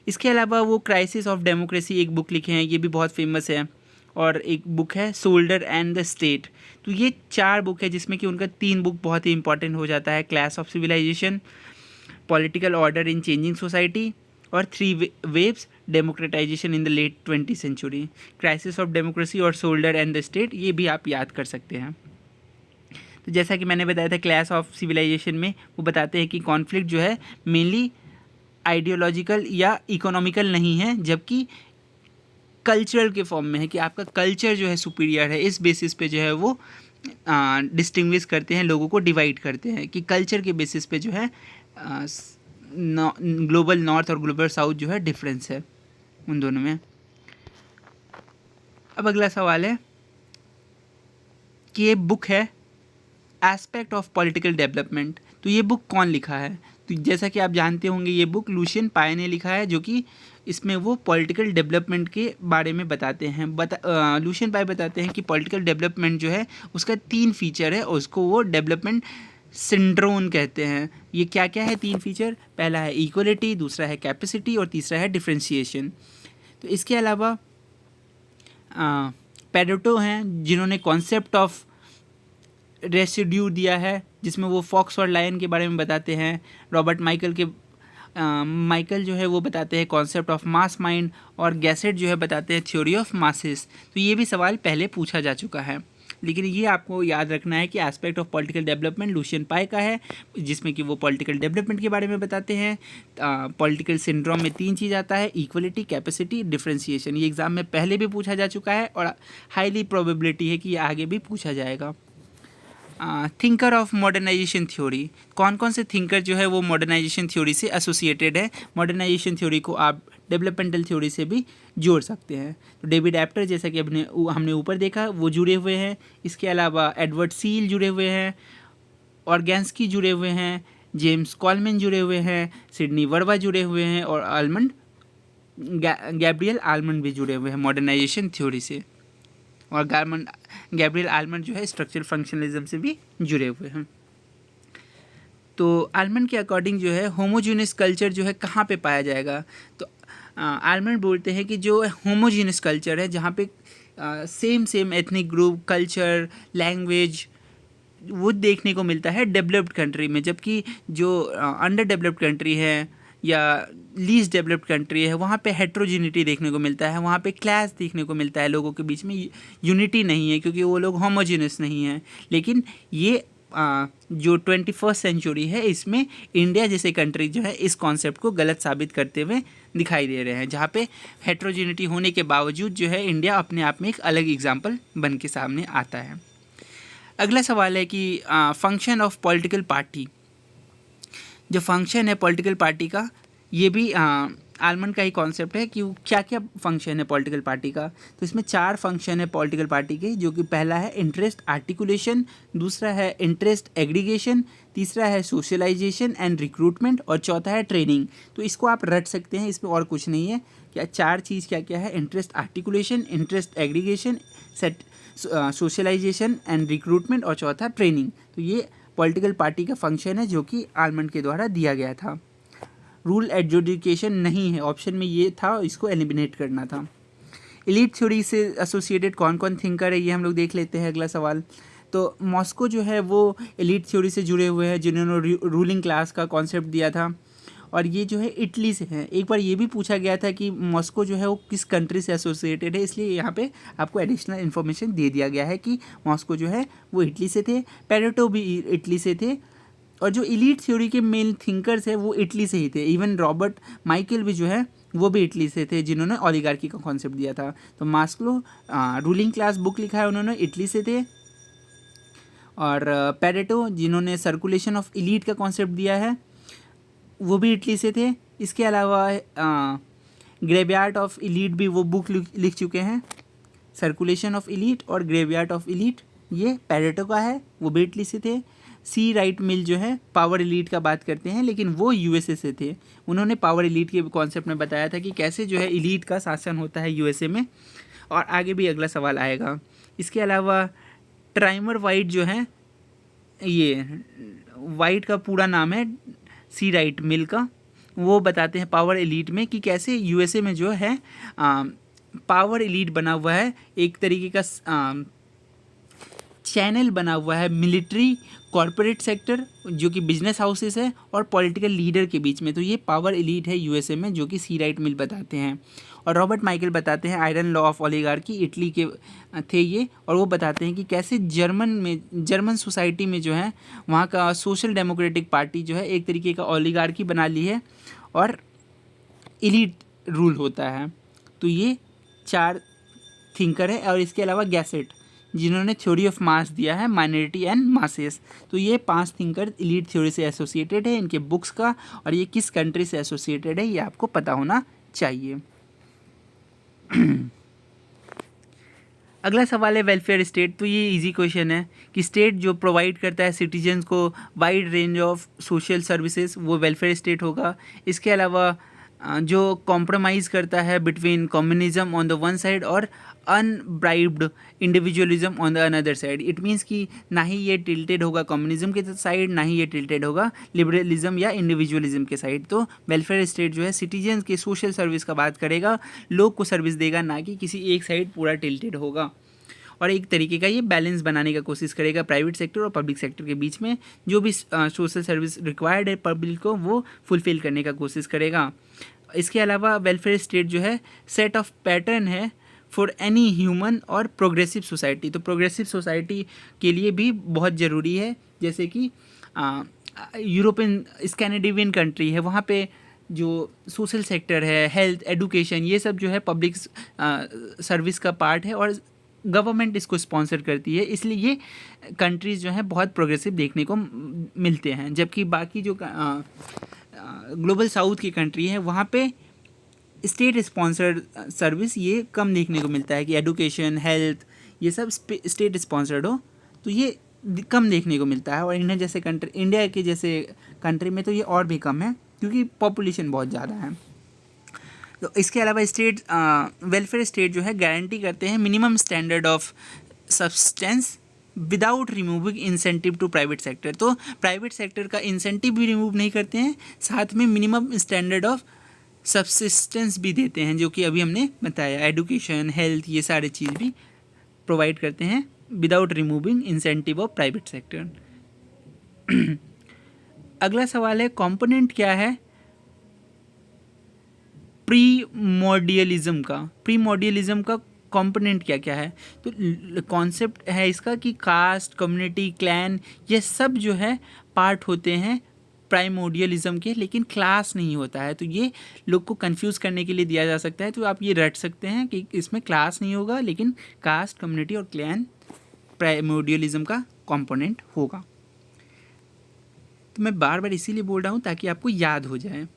इसके अलावा वो क्राइसिस ऑफ डेमोक्रेसी एक बुक लिखे हैं, ये भी बहुत फेमस है। और एक बुक है सोल्डर एंड द स्टेट। तो ये 4 बुक है जिसमें कि उनका 3 बुक बहुत ही इंपॉर्टेंट हो जाता है, class of civilisation, political order in changing society और 3 waves democratisation in the late 20th century. Crisis of democracy और सोल्डर एंड द स्टेट, ये भी आप याद कर सकते हैं। तो जैसा कि मैंने बताया था, क्लास ऑफ सिविलाइजेशन में वो बताते हैं कि कॉन्फ्लिक्ट जो है मेनली आइडियोलॉजिकल या इकोनॉमिकल नहीं है, जबकि कल्चरल के फॉर्म में है कि आपका कल्चर जो है सुपीरियर है। इस बेसिस पे जो है वो डिस्टिंग्विश करते हैं, लोगों को डिवाइड करते हैं कि कल्चर के बेसिस पे जो है ग्लोबल नॉर्थ और ग्लोबल साउथ जो है डिफरेंस है उन दोनों में। अब अगला सवाल है कि ये बुक है एस्पेक्ट ऑफ पॉलिटिकल डेवलपमेंट। तो ये बुक कौन लिखा है? तो जैसा कि आप जानते होंगे ये बुक लुशियन पाई ने लिखा है, जो कि इसमें वो पॉलिटिकल डेवलपमेंट के बारे में बताते हैं। लुशियन पाई बताते हैं कि पॉलिटिकल डेवलपमेंट जो है उसका 3 फीचर है, और उसको वो डेवलपमेंट सिंड्रोम कहते हैं। ये क्या क्या है 3 फीचर? पहला है इक्वलिटी, दूसरा है कैपेसिटी और तीसरा है डिफ्रेंशिएशन। तो इसके अलावा पेरेटो हैं जिन्होंने कॉन्सेप्ट ऑफ रेसिड्यू दिया है, जिसमें वो फॉक्स और लायन के बारे में बताते हैं। रॉबर्ट माइकल जो है वो बताते हैं कॉन्सेप्ट ऑफ मास माइंड, और गैसेट जो है बताते हैं थ्योरी ऑफ मासेस। तो ये भी सवाल पहले पूछा जा चुका है, लेकिन ये आपको याद रखना है कि aspect of political development Lucian Pye का है, जिसमें कि वो पॉलिटिकल डेवलपमेंट के बारे में बताते हैं। पॉलिटिकल सिंड्रोम में 3 चीज़ आता है, इक्वलिटी, कैपेसिटी, डिफ्रेंशिएशन। ये एग्जाम में पहले भी पूछा जा चुका है और हाईली प्रोबेबिलिटी है कि ये आगे भी पूछा जाएगा। थिंकर ऑफ मॉडर्नाइजेशन थ्योरी, कौन कौन से थिंकर जो है वो मॉडर्नाइजेशन थ्योरी से एसोसिएटेड है? मॉडर्नाइजेशन थ्योरी को आप डेवलपमेंटल थ्योरी से भी जोड़ सकते हैं। तो डेविड एप्टर, जैसा कि हमने ऊपर देखा, वो जुड़े हुए हैं। इसके अलावा एडवर्ड सील जुड़े हुए हैं, ऑर्गेन्स्की जुड़े हुए हैं, जेम्स कॉलमैन जुड़े हुए हैं, सिडनी वर्बा जुड़े हुए हैं, और गैब्रियल आलमंड भी जुड़े हुए हैं मॉडर्नाइजेशन थ्योरी से। और गैब्रियल आलमंड जो है स्ट्रक्चरल फंक्शनलिज्म से भी जुड़े हुए हैं। तो आलमंड के अकॉर्डिंग जो है होमोजीनियस कल्चर जो है कहाँ पे पाया जाएगा? तो आलमंड बोलते हैं कि जो होमोजीनियस कल्चर है, जहाँ पे same ethnic group, culture, language वो देखने को मिलता है डेवलप्ड कंट्री में, जबकि जो अंडर डेवलप्ड कंट्री है या लीस्ट डेवलप्ड कंट्री है वहाँ पे हेट्रोजिनिटी देखने को मिलता है, वहाँ पे क्लास देखने को मिलता है, लोगों के बीच में यूनिटी नहीं है क्योंकि वो लोग होमोजीनियस नहीं हैं। लेकिन ये जो 21st सेंचुरी है इसमें इंडिया जैसे कंट्री जो है इस कॉन्सेप्ट को गलत साबित करते हुए दिखाई दे रहे हैं, जहाँ पे हेट्रोजिनिटी होने के बावजूद जो है इंडिया अपने आप में एक अलग एग्जाम्पल बन के सामने आता है। अगला सवाल है कि फंक्शन ऑफ पॉलिटिकल पार्टी, जो फंक्शन है पॉलिटिकल पार्टी का, ये भी आलमंड का ही कॉन्सेप्ट है कि क्या क्या फंक्शन है पॉलिटिकल पार्टी का। तो इसमें 4 फंक्शन है पॉलिटिकल पार्टी के, जो कि पहला है इंटरेस्ट आर्टिकुलेशन, दूसरा है इंटरेस्ट एग्रीगेशन, तीसरा है सोशलाइजेशन एंड रिक्रूटमेंट और चौथा है ट्रेनिंग। तो इसको आप रट सकते हैं, इसमें और कुछ नहीं है। क्या 4 चीज़ क्या क्या है? Interest articulation, interest aggregation, socialisation and recruitment और चौथा ट्रेनिंग। तो ये पॉलिटिकल पार्टी का फंक्शन है जो कि आलमंड के द्वारा दिया गया था। रूल एडजुडिकेशन नहीं है, ऑप्शन में ये था, इसको एलिमिनेट करना था। एलीट थ्योरी से एसोसिएटेड कौन कौन थिंकर है, ये हम लोग देख लेते हैं। अगला सवाल, तो मॉस्को जो है वो एलीट थ्योरी से जुड़े हुए हैं, जिन्होंने रूलिंग क्लास का कॉन्सेप्ट दिया था, और ये जो है इटली से है। एक बार ये भी पूछा गया था कि मॉस्को जो है वो किस कंट्री से एसोसिएटेड है, इसलिए यहाँ पे आपको एडिशनल इन्फॉर्मेशन दे दिया गया है कि मॉस्को जो है वो इटली से थे, पेरेटो भी इटली से थे, और जो एलीट थ्योरी के मेन थिंकर्स है वो इटली से ही थे। इवन रॉबर्ट माइकल भी जो है वो भी इटली से थे, जिन्होंने ओलिगार्की का कॉन्सेप्ट दिया था। तो मास्लो रूलिंग क्लास बुक लिखा है, उन्होंने इटली से थे। और पेरेटो जिन्होंने सर्कुलेशन ऑफ एलीट का कॉन्सेप्ट दिया है वो भी इटली से थे। इसके अलावा ग्रेवयार्ड ऑफ एलीट भी वो बुक लिख चुके हैं। सर्कुलेशन ऑफ एलीट और ग्रेवयार्ड ऑफ एलीट ये पेरेटो का है, वो भी इटली से थे। सी राइट मिल जो है पावर एलीट का बात करते हैं, लेकिन वो यूएसए से थे। उन्होंने पावर एलीट के कॉन्सेप्ट में बताया था कि कैसे जो है एलीट का शासन होता है यूएसए में, और आगे भी अगला सवाल आएगा। इसके अलावा ट्राइमर वाइट जो है, ये वाइट का पूरा नाम है सी राइट मिल का, वो बताते हैं पावर एलीट में कि कैसे यूएसए में जो है पावर एलीट बना हुआ है, एक तरीके का चैनल बना हुआ है मिलिट्री, कॉरपोरेट सेक्टर जो कि बिजनेस हाउसेस है, और पॉलिटिकल लीडर के बीच में। तो ये पावर एलीट है यूएसए में, जो कि सी राइट मिल बताते हैं। और रॉबर्ट माइकल बताते हैं iron law of oligarchy, Italy के थे ये, और वो बताते हैं कि कैसे जर्मन सोसाइटी में जो है वहाँ का सोशल डेमोक्रेटिक पार्टी जो है एक तरीके का ओलिगार्की बना ली है और एलीट रूल होता है। तो ये 4 थिंकर है। और इसके अलावा गैसेट जिन्होंने थ्योरी ऑफ मास दिया है, माइनॉरिटी एंड मासेस। तो ये 5 थिंकर एलीट थ्योरी से एसोसिएटेड है, इनके बुक्स का और ये किस कंट्री से एसोसिएटेड है ये आपको पता होना चाहिए। अगला सवाल है वेलफेयर स्टेट। तो ये इजी क्वेश्चन है कि स्टेट जो प्रोवाइड करता है सिटीजन्स को wide range of social services, वो वेलफेयर स्टेट होगा। इसके अलावा जो कॉम्प्रोमाइज़ करता है between communism on the one side और unbridled individualism on the other side. It means कि ना ही ये टिल्टेड होगा कम्युनिज्म के साइड, ना ही ये टिल्टेड होगा लिबरलिज्म या इंडिविजुअलिज्म के साइड। तो वेलफेयर स्टेट जो है सिटीजन्स के सोशल सर्विस का बात करेगा, लोग को सर्विस देगा, ना कि किसी एक साइड पूरा टिल्टेड होगा। और एक तरीके का ये बैलेंस बनाने का कोशिश करेगा प्राइवेट सेक्टर और पब्लिक सेक्टर के बीच में, जो भी सोशल सर्विस रिक्वायर्ड है पब्लिक को वो फुलफिल करने का कोशिश करेगा। इसके अलावा वेलफेयर स्टेट जो है सेट ऑफ पैटर्न है फॉर एनी ह्यूमन और प्रोग्रेसिव सोसाइटी। तो प्रोग्रेसिव सोसाइटी के लिए भी बहुत ज़रूरी है, जैसे कि यूरोपियन स्कैंडिनेवियन कंट्री है, वहाँ पे जो सोशल सेक्टर है, हेल्थ, एडुकेशन, ये सब जो है पब्लिक सर्विस का पार्ट है और गवर्नमेंट इसको स्पॉन्सर करती है, इसलिए ये कंट्रीज़ जो हैं बहुत प्रोग्रेसिव देखने को मिलते हैं। जबकि बाकी जो ग्लोबल साउथ की कंट्री है वहाँ पे स्टेट स्पॉन्सर्ड सर्विस ये कम देखने को मिलता है कि एडुकेशन, हेल्थ ये सब स्टेट स्पॉन्सर्ड हो, तो ये कम देखने को मिलता है। और इंडिया के जैसे कंट्री में तो ये और भी कम है, क्योंकि पॉपुलेशन बहुत ज़्यादा है। तो इसके अलावा स्टेट वेलफेयर स्टेट जो है गारंटी करते हैं minimum standard of substance without removing incentive to private sector. तो प्राइवेट सेक्टर का इंसेंटिव भी रिमूव नहीं करते हैं, साथ में मिनिमम स्टैंडर्ड ऑफ सब्सिस्टेंस भी देते हैं, जो कि अभी हमने बताया, एडुकेशन, हेल्थ, ये सारे चीज़ भी प्रोवाइड करते हैं without removing incentive of private sector. अगला सवाल है कंपोनेंट क्या है प्रीमोडियलिज्म का। प्रीमोडियलिज्म का कंपोनेंट क्या क्या है? तो कॉन्सेप्ट है इसका कि कास्ट, कम्युनिटी, क्लैन, ये सब जो है पार्ट होते हैं प्राइमोडियलिज्म के, लेकिन क्लास नहीं होता है। तो ये लोग को कंफ्यूज करने के लिए दिया जा सकता है, तो आप ये रट सकते हैं कि इसमें क्लास नहीं होगा, लेकिन कास्ट, कम्युनिटी और क्लैन प्राइमोडियलिज्म का कंपोनेंट होगा। तो मैं बार बार इसीलिए बोल रहा हूँ ताकि आपको याद हो जाए।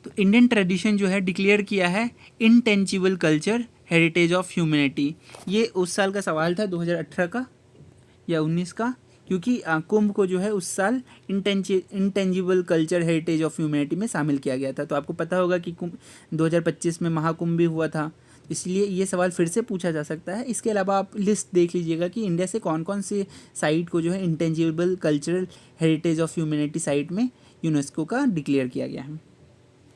तो इंडियन ट्रेडिशन जो है डिक्लेयर किया है intangible culture heritage of humanity. ये उस साल का सवाल था 2018 का या 19 का, क्योंकि कुंभ को जो है उस साल intangible culture heritage of humanity में शामिल किया गया था। तो आपको पता होगा कि कुंभ 2025 में महाकुंभ भी हुआ था, इसलिए ये सवाल फिर से पूछा जा सकता है। इसके अलावा आप लिस्ट देख लीजिएगा कि इंडिया से कौन कौन से साइट को जो है intangible cultural heritage of humanity site में यूनेस्को का डिक्लेयर किया गया है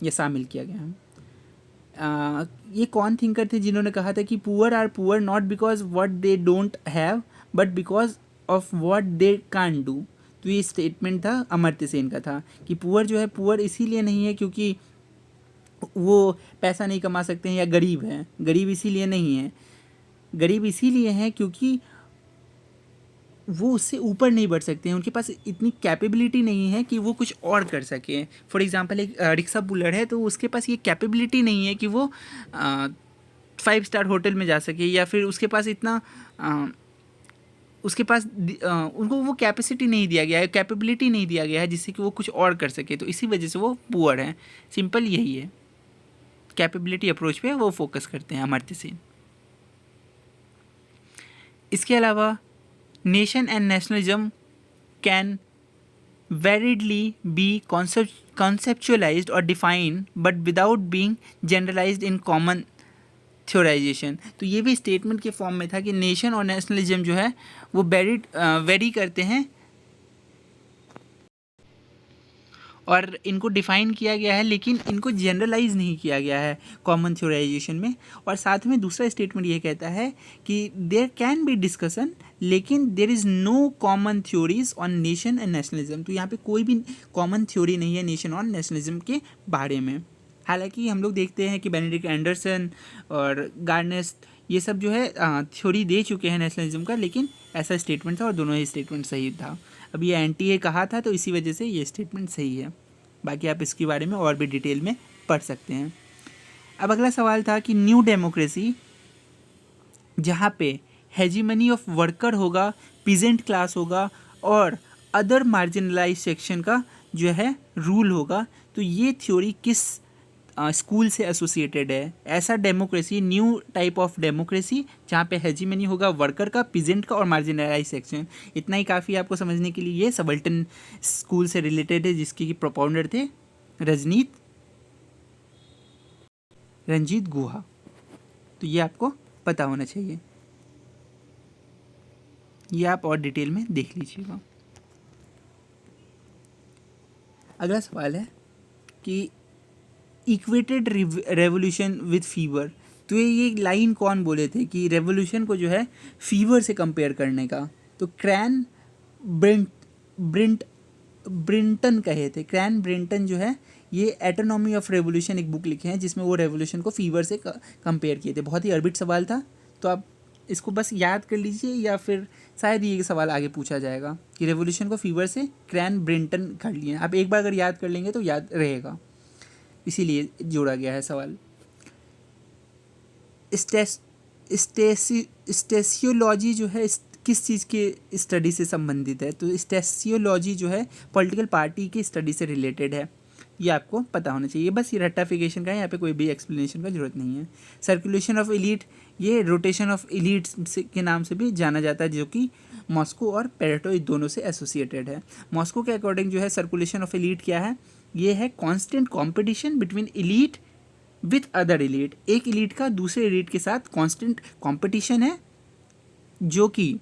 या शामिल किया गया है। ये कौन थिंकर थे जिन्होंने कहा था कि poor are poor not because what they don't have but because of what they can do. तो ये स्टेटमेंट था अमर्त्य सेन का था कि पुअर जो है पुअर इसीलिए नहीं है क्योंकि वो पैसा नहीं कमा सकते हैं या गरीब हैं, गरीब इसीलिए नहीं है, गरीब इसीलिए हैं क्योंकि वो उससे ऊपर नहीं बढ़ सकते हैं, उनके पास इतनी कैपेबिलिटी नहीं है कि वो कुछ और कर सकें। फॉर एग्जांपल एक रिक्शा पुलर है तो उसके पास ये कैपेबिलिटी नहीं है कि वो 5 स्टार होटल में जा सके, या फिर उसके पास इतना उसके पास उनको वो कैपेसिटी नहीं दिया गया है, कैपेबिलिटी नहीं दिया गया है जिससे कि वो कुछ और कर सके, तो इसी वजह से वो पुअर हैं। सिंपल यही है, कैपेबिलिटी अप्रोच पे वो फोकस करते हैं अमर्त्य सेन। इसके अलावा nation and nationalism can variedly be conceptualized or defined but without being generalized in common theorization। तो ये भी स्टेटमेंट के फॉर्म में था कि नेशन और नेशनलिज्म जो है वो वेरी करते हैं और इनको डिफ़ाइन किया गया है, लेकिन इनको जनरलाइज नहीं किया गया है कॉमन थ्योराइजेशन में। और साथ में दूसरा स्टेटमेंट ये कहता है कि देयर कैन बी डिस्कशन लेकिन there is no common theories on nation and nationalism. तो यहाँ पे कोई भी कॉमन थ्योरी नहीं है नेशन और नेशनलिज्म के बारे में। हालांकि हम लोग देखते हैं कि बेनेडिक्ट एंडरसन और गार्नेस्ट ये सब जो है थ्योरी दे चुके हैं नेशनलिज्म का, लेकिन ऐसा स्टेटमेंट था और दोनों ही स्टेटमेंट सही था। अब ये एनटीए कहा था तो इसी वजह से ये स्टेटमेंट सही है। बाकी आप इसके बारे में और भी डिटेल में पढ़ सकते हैं। अब अगला सवाल था कि न्यू डेमोक्रेसी जहाँ पे हेजीमनी ऑफ वर्कर होगा, पीजेंट क्लास होगा और अदर मार्जिनलाइज सेक्शन का जो है रूल होगा, तो ये थ्योरी किस स्कूल से एसोसिएटेड है? ऐसा democracy, new type of democracy जहाँ पे हेजीमनी होगा वर्कर का, पीजेंट का और मार्जिनलाइज सेक्शन। इतना ही काफ़ी आपको समझने के लिए। ये सबल्टन स्कूल से रिलेटेड है जिसके कि प्रोपाउंडर थे रंजीत गुहा। तो ये आपको पता होना चाहिए, ये आप और डिटेल में देख लीजिएगा। अगला सवाल है कि इक्वेटेड रेवोल्यूशन विथ फीवर। तो ये लाइन कौन बोले थे कि रेवोल्यूशन को जो है फीवर से कंपेयर करने का? तो क्रैन ब्रिंटन कहे थे। क्रैन ब्रिंटन जो है ये एटोनॉमी ऑफ रेवोल्यूशन एक बुक लिखे हैं जिसमें वो रेवोल्यूशन को फीवर से कंपेयर किए थे। बहुत ही अर्बिट सवाल था, तो आप इसको बस याद कर लीजिए या फिर शायद ये सवाल आगे पूछा जाएगा कि रेवोल्यूशन को फीवर से क्रैन ब्रिंटन कर लिए। आप एक बार अगर याद कर लेंगे तो याद रहेगा, इसीलिए जोड़ा गया है सवाल। स्टेसियोलॉजी जो है किस चीज़ के स्टडी से संबंधित है? तो स्टेसियोलॉजी जो है पॉलिटिकल पार्टी की स्टडी से रिलेटेड है, ये आपको पता होना चाहिए। बस ये रट्टाफिकेशन का है, यहाँ पे कोई भी एक्सप्लेनेशन का जरूरत नहीं है। सर्कुलेशन ऑफ एलीट, ये रोटेशन ऑफ एलीट के नाम से भी जाना जाता है, जो कि मॉस्को और पेरेटो दोनों से एसोसिएटेड है। मॉस्को के अकॉर्डिंग जो है सर्कुलेशन ऑफ एलीट क्या है? ये है constant competition between elite with other elite. एक एलीट का दूसरे एलीट के साथ कांस्टेंट कंपटीशन है जो कि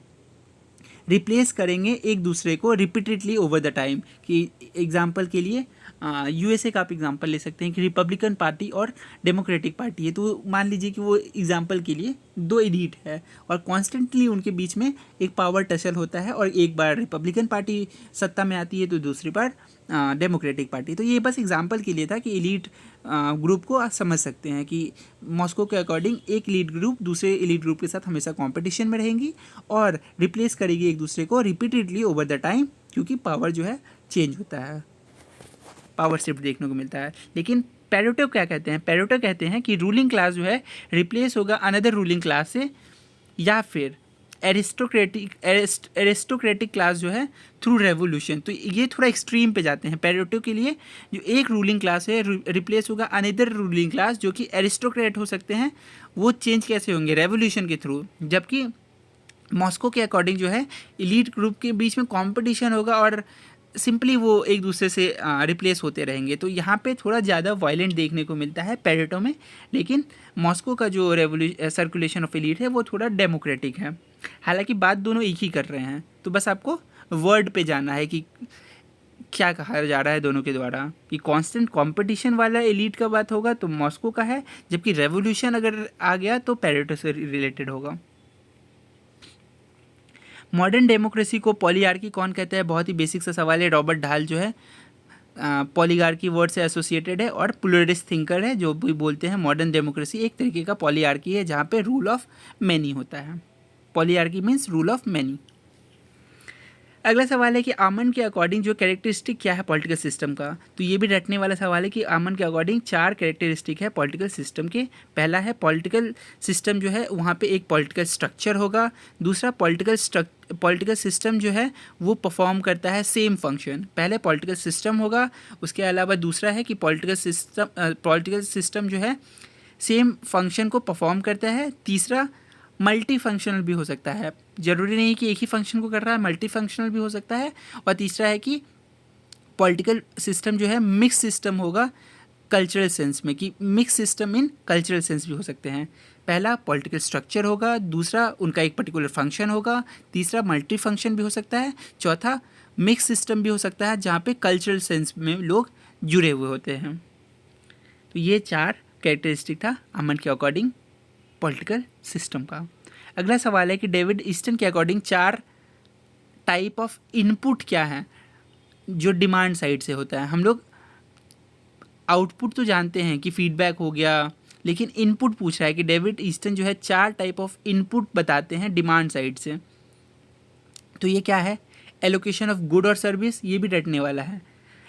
रिप्लेस करेंगे एक दूसरे को रिपीटेडली ओवर द टाइम। कि एग्जांपल के लिए यूएसए का आप एग्जांपल ले सकते हैं कि रिपब्लिकन पार्टी और डेमोक्रेटिक पार्टी है। तो मान लीजिए कि वो एग्जांपल के लिए दो एलीट है और कॉन्स्टेंटली उनके बीच में एक पावर टसल होता है और एक बार रिपब्लिकन पार्टी सत्ता में आती है तो दूसरी बार डेमोक्रेटिक पार्टी। तो ये बस एग्जांपल के लिए था कि एलीट ग्रुप को आप समझ सकते हैं कि मॉस्को के अकॉर्डिंग एक एलीट ग्रुप दूसरे एलीट ग्रुप के साथ हमेशा कंपटीशन में रहेंगी और रिप्लेस करेगी एक दूसरे को रिपीटेडली ओवर द टाइम, क्योंकि पावर जो है चेंज होता है, पावर शिफ्ट देखने को मिलता है। लेकिन पेरेटो क्या कहते हैं? पेरेटो कहते हैं कि रूलिंग क्लास जो है रिप्लेस होगा अनदर रूलिंग क्लास से, या फिर एरिस्टोक्रेटिक क्लास जो है थ्रू रेवोल्यूशन। तो ये थोड़ा एक्सट्रीम पे जाते हैं। पेरेटो के लिए जो एक रूलिंग क्लास है रिप्लेस होगा अनदर रूलिंग क्लास जो कि एरिस्टोक्रेट हो सकते हैं, वो चेंज कैसे होंगे? रेवोल्यूशन के थ्रू। जबकि मॉस्को के अकॉर्डिंग जो है इलीट ग्रुप के बीच में कंपटीशन होगा और सिंपली वो एक दूसरे से रिप्लेस होते रहेंगे। तो यहाँ पे थोड़ा ज़्यादा वायलेंट देखने को मिलता है पेरेटो में, लेकिन मॉस्को का जो सर्कुलेशन ऑफ एलीट है वो थोड़ा डेमोक्रेटिक है। हालांकि बात दोनों एक ही कर रहे हैं, तो बस आपको वर्ड पे जाना है कि क्या कहा जा रहा है दोनों के द्वारा। कि कांस्टेंट कंपटीशन वाला एलीट का बात होगा तो मॉस्को का है, जबकि रेवोल्यूशन अगर आ गया तो पेरेटो से रिलेटेड होगा। मॉडर्न डेमोक्रेसी को पॉलीआर्की कौन कहता है? बहुत ही बेसिक सा सवाल है। रॉबर्ट ढाल जो है पॉलीआर्की वर्ड से एसोसिएटेड है और प्लूरलिस्ट थिंकर है, जो भी बोलते हैं मॉडर्न डेमोक्रेसी एक तरीके का पॉलीआर्की है जहाँ पे रूल ऑफ मैनी होता है। पॉलीआर्की मीन्स रूल ऑफ मैनी। अगला सवाल है कि आमंड के अकॉर्डिंग जो कैरेक्टरिस्टिक क्या है पॉलिटिकल सिस्टम का? तो ये भी रटने वाला सवाल है कि आमंड के अकॉर्डिंग 4 कैरेक्टरिस्टिक है पॉलिटिकल सिस्टम के। पहला है पॉलिटिकल सिस्टम जो है वहाँ पे एक पॉलिटिकल स्ट्रक्चर होगा। दूसरा पॉलिटिकल सिस्टम जो है वो परफॉर्म करता है सेम फंक्शन। पहले पॉलिटिकल सिस्टम होगा, उसके अलावा दूसरा है कि पॉलिटिकल सिस्टम जो है सेम फंक्शन को परफॉर्म करता है। तीसरा मल्टी फंक्शनल भी हो सकता है, ज़रूरी नहीं कि एक ही फंक्शन को कर रहा है, मल्टी फंक्शनल भी हो सकता है। और तीसरा है कि पॉलिटिकल सिस्टम जो है मिक्स सिस्टम होगा कल्चरल सेंस में, कि mix system in cultural sense भी हो सकते हैं। पहला पॉलिटिकल स्ट्रक्चर होगा, दूसरा उनका एक पर्टिकुलर फंक्शन होगा, तीसरा मल्टी फंक्शन भी हो सकता है, चौथा मिक्स सिस्टम भी हो सकता है जहाँ पे कल्चरल सेंस में लोग जुड़े हुए होते हैं। तो ये 4 कैरेक्टरिस्टिक था आमंड के अकॉर्डिंग पॉलिटिकल सिस्टम का। अगला सवाल है कि डेविड ईस्टन के अकॉर्डिंग 4 टाइप ऑफ इनपुट क्या है जो डिमांड साइड से होता है? हम लोग आउटपुट तो जानते हैं कि फीडबैक हो गया, लेकिन इनपुट पूछ रहा है कि डेविड ईस्टन जो है 4 टाइप ऑफ इनपुट बताते हैं डिमांड साइड से। तो ये क्या है? एलोकेशन ऑफ गुड और सर्विस, ये भी रटने वाला है।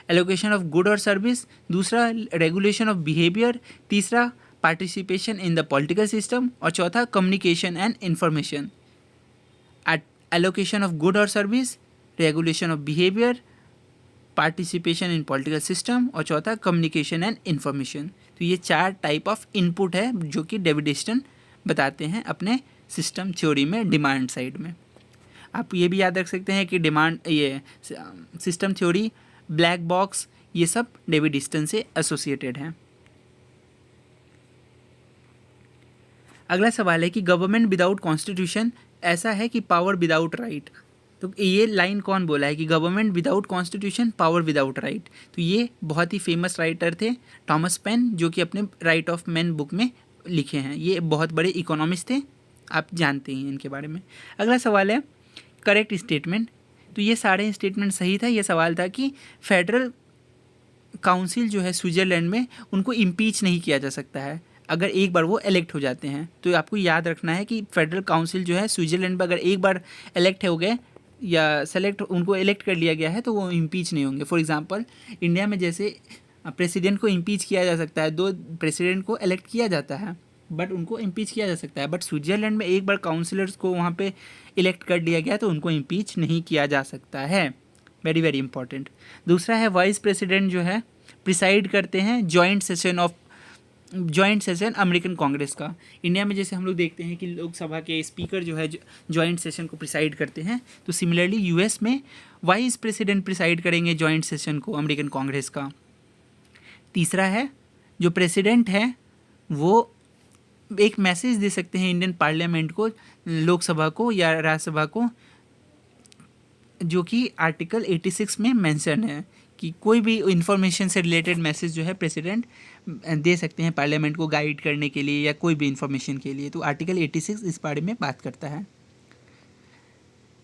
एलोकेशन ऑफ गुड और सर्विस, दूसरा रेगुलेशन ऑफ बिहेवियर, तीसरा participation in the political system और चौथा communication and information. Allocation of good और service, regulation of behaviour, participation in political system और चौथा कम्युनिकेशन एंड इंफॉर्मेशन। तो ये 4 टाइप ऑफ इनपुट है जो कि डेविड ईस्टन बताते हैं अपने सिस्टम थ्योरी में डिमांड साइड में। आप ये भी याद रख सकते हैं कि ये सिस्टम थ्योरी, ब्लैक बॉक्स, ये सब डेविड ईस्टन से एसोसिएटेड हैं। अगला सवाल है कि गवर्नमेंट विदाउट कॉन्स्टिट्यूशन ऐसा है कि पावर विदाउट राइट। तो ये लाइन कौन बोला है कि government without constitution power without right? तो ये बहुत ही फेमस राइटर थे थॉमस पेन, जो कि अपने राइट ऑफ मैन बुक में लिखे हैं। ये बहुत बड़े इकोनॉमिस्ट थे, आप जानते हैं इनके बारे में। अगला सवाल है करेक्ट स्टेटमेंट। तो ये सारे स्टेटमेंट सही था। ये सवाल था कि फेडरल काउंसिल जो है स्विट्ज़रलैंड में, उनको इम्पीच नहीं किया जा सकता है अगर एक बार वो इलेक्ट हो जाते हैं। तो आपको याद रखना है कि फेडरल काउंसिल जो है स्विट्ज़रलैंड में अगर एक बार इलेक्ट हो गए या सेलेक्ट उनको इलेक्ट कर लिया गया है तो वो इम्पीच नहीं होंगे। फॉर एग्जांपल इंडिया में जैसे प्रेसिडेंट को इम्पीच किया जा सकता है, 2 प्रेसिडेंट को इलेक्ट किया जाता है बट उनको इम्पीच किया जा सकता है। बट स्विट्ज़रलैंड में एक बार काउंसिलर्स को वहाँ पे इलेक्ट कर लिया गया तो उनको इम्पीच नहीं किया जा सकता है। Very very important. दूसरा है वाइस प्रेसिडेंट जो है प्रिसाइड करते हैं जॉइंट सेशन अमेरिकन कांग्रेस का। इंडिया में जैसे हम लोग देखते हैं कि लोकसभा के स्पीकर जो है जॉइंट सेशन को प्रिसाइड करते हैं, तो सिमिलरली यूएस में वाइस प्रेसिडेंट प्रिसाइड करेंगे जॉइंट सेशन को अमेरिकन कांग्रेस का। तीसरा है जो प्रेसिडेंट है वो एक मैसेज दे सकते हैं इंडियन पार्लियामेंट को, लोकसभा को या राज्यसभा को, जो कि आर्टिकल 86 में मेंशन है कि कोई भी इंफॉर्मेशन से रिलेटेड मैसेज जो है प्रेसिडेंट दे सकते हैं पार्लियामेंट को गाइड करने के लिए या कोई भी इंफॉर्मेशन के लिए। तो आर्टिकल 86 इस बारे में बात करता है।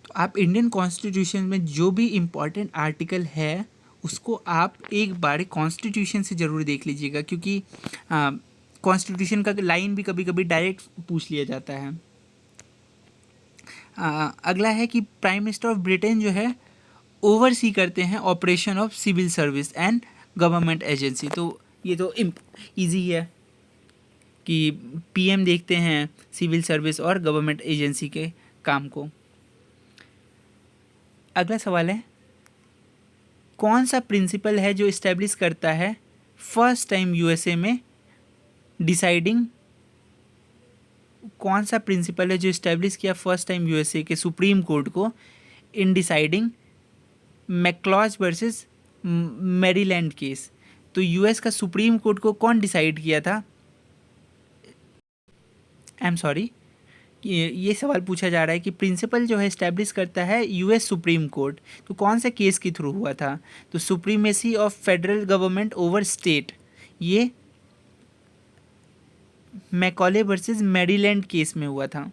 तो आप इंडियन कॉन्स्टिट्यूशन में जो भी इम्पॉर्टेंट आर्टिकल है उसको आप एक बार कॉन्स्टिट्यूशन से ज़रूर देख लीजिएगा, क्योंकि कॉन्स्टिट्यूशन का लाइन भी कभी कभी डायरेक्ट पूछ लिया जाता है। अगला है कि प्राइम मिनिस्टर ऑफ ब्रिटेन जो है ओवरसी करते हैं operation of civil service and government agency. तो ये तो ईजी है कि पीएम देखते हैं सिविल सर्विस और गवर्नमेंट एजेंसी के काम को। अगला सवाल है, कौन सा प्रिंसिपल है जो इस्टेब्लिश करता है फर्स्ट टाइम यूएसए में डिसाइडिंग, कौन सा प्रिंसिपल है जो इस्टेब्लिश किया फर्स्ट टाइम यूएसए के सुप्रीम कोर्ट को in deciding McCulloch versus Maryland case. तो यूएस का सुप्रीम कोर्ट को कौन डिसाइड किया था? आई एम सॉरी, ये सवाल पूछा जा रहा है कि प्रिंसिपल जो है इस्टेब्लिश करता है यूएस सुप्रीम कोर्ट, तो कौन से केस के थ्रू हुआ था? तो supremacy of federal government over state, ये मैकॉले वर्सेस मैरीलैंड केस में हुआ था।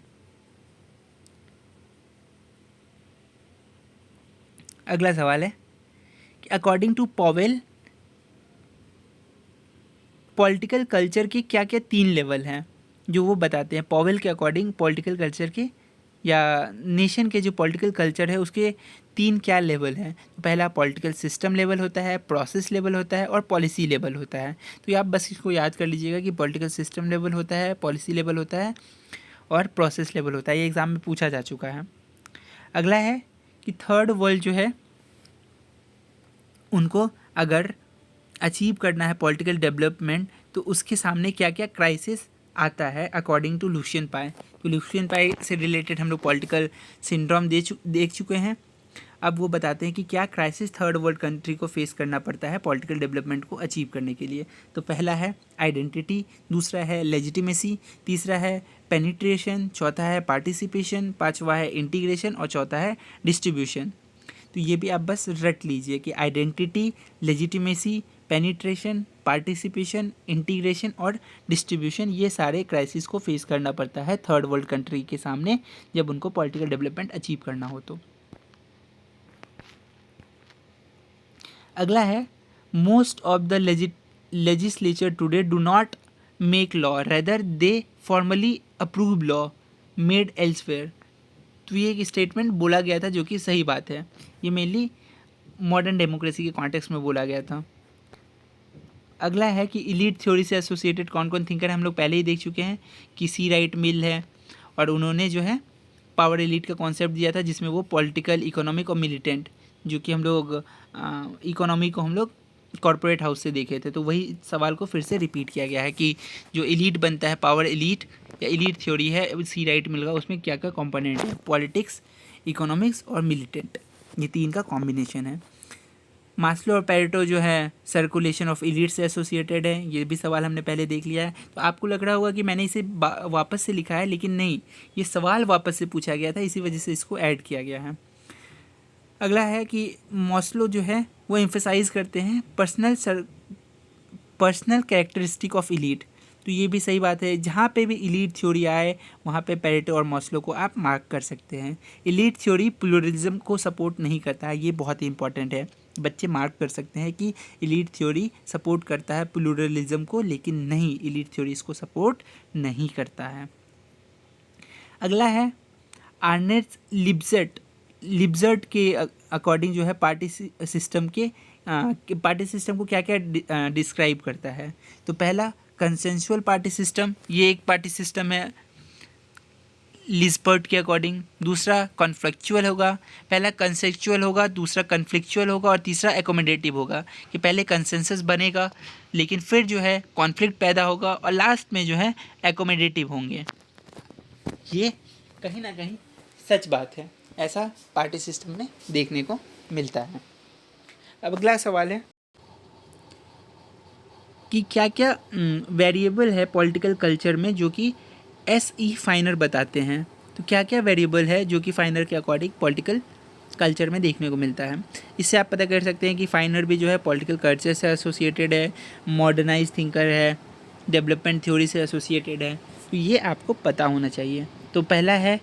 अगला सवाल है कि according to Powell political culture के क्या क्या 3 लेवल हैं जो वो बताते हैं। पॉवेल के अकॉर्डिंग पॉलिटिकल कल्चर के या नेशन के जो पॉलिटिकल कल्चर है उसके 3 क्या लेवल हैं। तो पहला पॉलिटिकल सिस्टम लेवल होता है, प्रोसेस लेवल होता है और पॉलिसी लेवल होता है। तो ये आप बस इसको याद कर लीजिएगा कि पॉलिटिकल सिस्टम लेवल होता है, पॉलिसी लेवल होता है और प्रोसेस लेवल होता है। ये एग्ज़ाम में पूछा जा चुका है। अगला है कि थर्ड वर्ल्ड जो है उनको अगर अचीव करना है पॉलिटिकल डेवलपमेंट, तो उसके सामने क्या क्या क्राइसिस आता है अकॉर्डिंग टू लुशियन पाई। तो लुशियन पाई से रिलेटेड हम लोग पॉलिटिकल सिंड्रोम देख चुके हैं। अब वो बताते हैं कि क्या क्राइसिस थर्ड वर्ल्ड कंट्री को फेस करना पड़ता है पॉलिटिकल डेवलपमेंट को अचीव करने के लिए। तो पहला है आइडेंटिटी, दूसरा है लेजिटिमेसी, तीसरा है पेनिट्रेशन, चौथा है पार्टिसिपेशन, पांचवा है इंटीग्रेशन और चौथा है डिस्ट्रीब्यूशन। तो ये भी आप बस रट लीजिए कि identity, legitimacy, penetration, participation, integration और डिस्ट्रीब्यूशन, ये सारे क्राइसिस को फेस करना पड़ता है थर्ड वर्ल्ड कंट्री के सामने जब उनको पॉलिटिकल डेवलपमेंट अचीव करना हो। तो अगला है most of the legislature today do not make law rather they formally approve law made elsewhere. तो ये एक स्टेटमेंट बोला गया था जो कि सही बात है। ये मेनली मॉडर्न डेमोक्रेसी के कॉन्टेक्स्ट में बोला गया था। अगला है कि इलीट थ्योरी से एसोसिएटेड कौन कौन थिंकर है, हम लोग पहले ही देख चुके हैं कि सी राइट मिल है और उन्होंने जो है पावर एलीट का कॉन्सेप्ट दिया था जिसमें वो पॉलिटिकल, इकोनॉमिक और मिलिटेंट, जो कि हम लोग इकोनॉमी को हम लोग कॉरपोरेट हाउस से देखे थे। तो वही सवाल को फिर से रिपीट किया गया है कि जो एलीट बनता है, पावर एलीट या एलीट थ्योरी है सी राइट मिल का, उसमें क्या क्या कंपोनेंट है, पॉलिटिक्स, इकोनॉमिक्स और मिलिटेंट, ये 3 का कॉम्बिनेशन है। मास्लो और पैरेटो जो है सर्कुलेशन ऑफ एलीट से एसोसिएटेड है, ये भी सवाल हमने पहले देख लिया है। तो आपको लग रहा होगा कि मैंने इसे वापस से लिखा है, लेकिन नहीं, ये सवाल वापस से पूछा गया था, इसी वजह से इसको ऐड किया गया है। अगला है कि मास्लो जो है वो एम्फेसाइज करते हैं पर्सनल कैरेक्टरिस्टिक ऑफ एलीट। तो ये भी सही बात है, जहाँ पे भी एलीट थ्योरी आए वहाँ पे पैरेटो और मास्लो को आप मार्क कर सकते हैं। एलीट थ्योरी प्लूरलिज्म को सपोर्ट नहीं करता है, ये बहुत ही इंपॉर्टेंट है, बच्चे मार्क कर सकते हैं कि एलीट थ्योरी सपोर्ट करता है प्लूरलिज्म को, लेकिन नहीं, एलीट थ्योरी इसको सपोर्ट नहीं करता है। अगला है आर्नेस्ट लिब्जर्ट के अकॉर्डिंग जो है पार्टी सिस्टम को क्या क्या डिस्क्राइब करता है। तो पहला कंसेंसुअल पार्टी सिस्टम, ये एक पार्टी सिस्टम है लिस्पर्ट के अकॉर्डिंग। दूसरा कॉन्फ्लिक्चुअल होगा, पहला कंसेंसुअल होगा, दूसरा कॉन्फ्लिक्चुअल होगा और तीसरा एकोमोडेटिव होगा, कि पहले कंसेंसस बनेगा लेकिन फिर जो है कॉन्फ्लिक्ट पैदा होगा और लास्ट में जो है एकोमोडेटिव होंगे। ये कहीं ना कहीं सच बात है, ऐसा पार्टी सिस्टम में देखने को मिलता है। अब अगला सवाल है कि क्या क्या वेरिएबल है पॉलिटिकल कल्चर में जो कि एसई फाइनर बताते हैं। तो क्या क्या वेरिएबल है जो कि फाइनर के अकॉर्डिंग पॉलिटिकल कल्चर में देखने को मिलता है। इससे आप पता कर सकते हैं कि फाइनर भी जो है पॉलिटिकल कल्चर से एसोसिएटेड है, मॉडर्नाइज थिंकर है, डेवलपमेंट थ्योरी से एसोसिएटेड है। तो ये आपको पता होना चाहिए। तो पहला है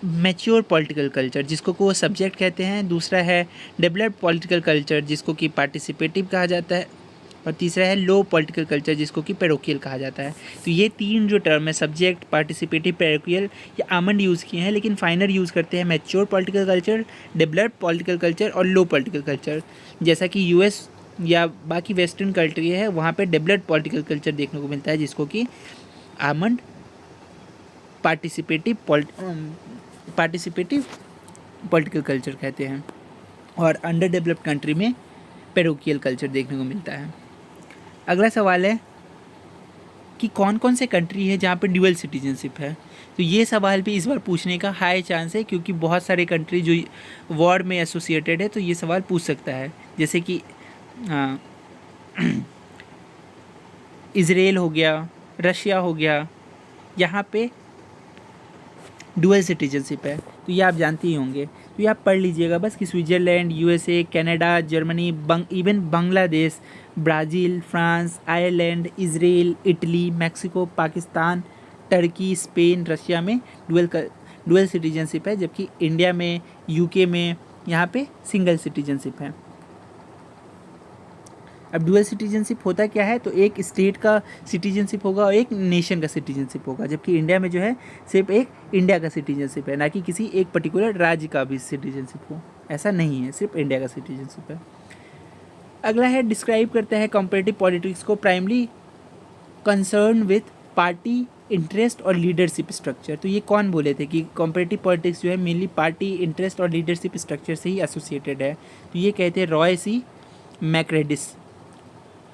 मैच्योर पॉलिटिकल कल्चर, जिसको को सब्जेक्ट कहते हैं। दूसरा है डेवलप्ड पॉलिटिकल कल्चर, जिसको कि पार्टिसिपेटिव कहा जाता है। और तीसरा है लो पॉलिटिकल कल्चर, जिसको कि पैरोकियल कहा जाता है। तो ये 3 जो टर्म है, सब्जेक्ट, पार्टिसिपेटिव, पैरोकियल, ये आमंड यूज़ किए हैं, लेकिन फाइनर यूज़ करते हैं mature political culture, developed political culture और लो पॉलिटिकल कल्चर। जैसा कि यूएस या बाकी वेस्टर्न कंट्री है, वहाँ पे डेवलप्ड पॉलिटिकल कल्चर देखने को मिलता है, जिसको कि आमंड पार्टिसिपेटिव पॉलिटिकल कल्चर कहते हैं, और अंडर डेवलप्ड कंट्री में पेरोकियल कल्चर देखने को मिलता है। अगला सवाल है कि कौन कौन से कंट्री है जहाँ पे ड्यूअल सिटीजनशिप है। तो ये सवाल भी इस बार पूछने का हाई चांस है, क्योंकि बहुत सारे कंट्री जो वॉर में एसोसिएटेड है तो ये सवाल पूछ सकता है, जैसे कि इज़राइल हो गया, रशिया हो गया, यहाँ पे डुअल सिटीजनशिप है, तो ये आप जानते ही होंगे। तो ये आप पढ़ लीजिएगा बस कि Switzerland, USA, Canada, Germany, even Bangladesh, Brazil, France, Ireland, Israel, Italy, Mexico, Pakistan, Turkey, Spain, Russia में डुअल सिटीजनशिप है, जबकि इंडिया में, यूके में यहाँ पे सिंगल सिटीजनशिप है। अब डुअल सिटीजनशिप होता क्या है, तो एक स्टेट का सिटीजनशिप होगा और एक नेशन का सिटीजनशिप होगा, जबकि इंडिया में जो है सिर्फ एक इंडिया का सिटीजनशिप है, ना कि किसी एक पर्टिकुलर राज्य का भी सिटीजनशिप हो, ऐसा नहीं है, सिर्फ इंडिया का सिटीजनशिप है। अगला है डिस्क्राइब करता है कंपैरेटिव पॉलिटिक्स को primary concern with party interest और लीडरशिप स्ट्रक्चर। तो ये कौन बोले थे कि कंपैरेटिव पॉलिटिक्स जो है मेनली पार्टी इंटरेस्ट और लीडरशिप स्ट्रक्चर से ही एसोसिएटेड है। तो ये कहते हैं रॉय सी मैक्रेडिस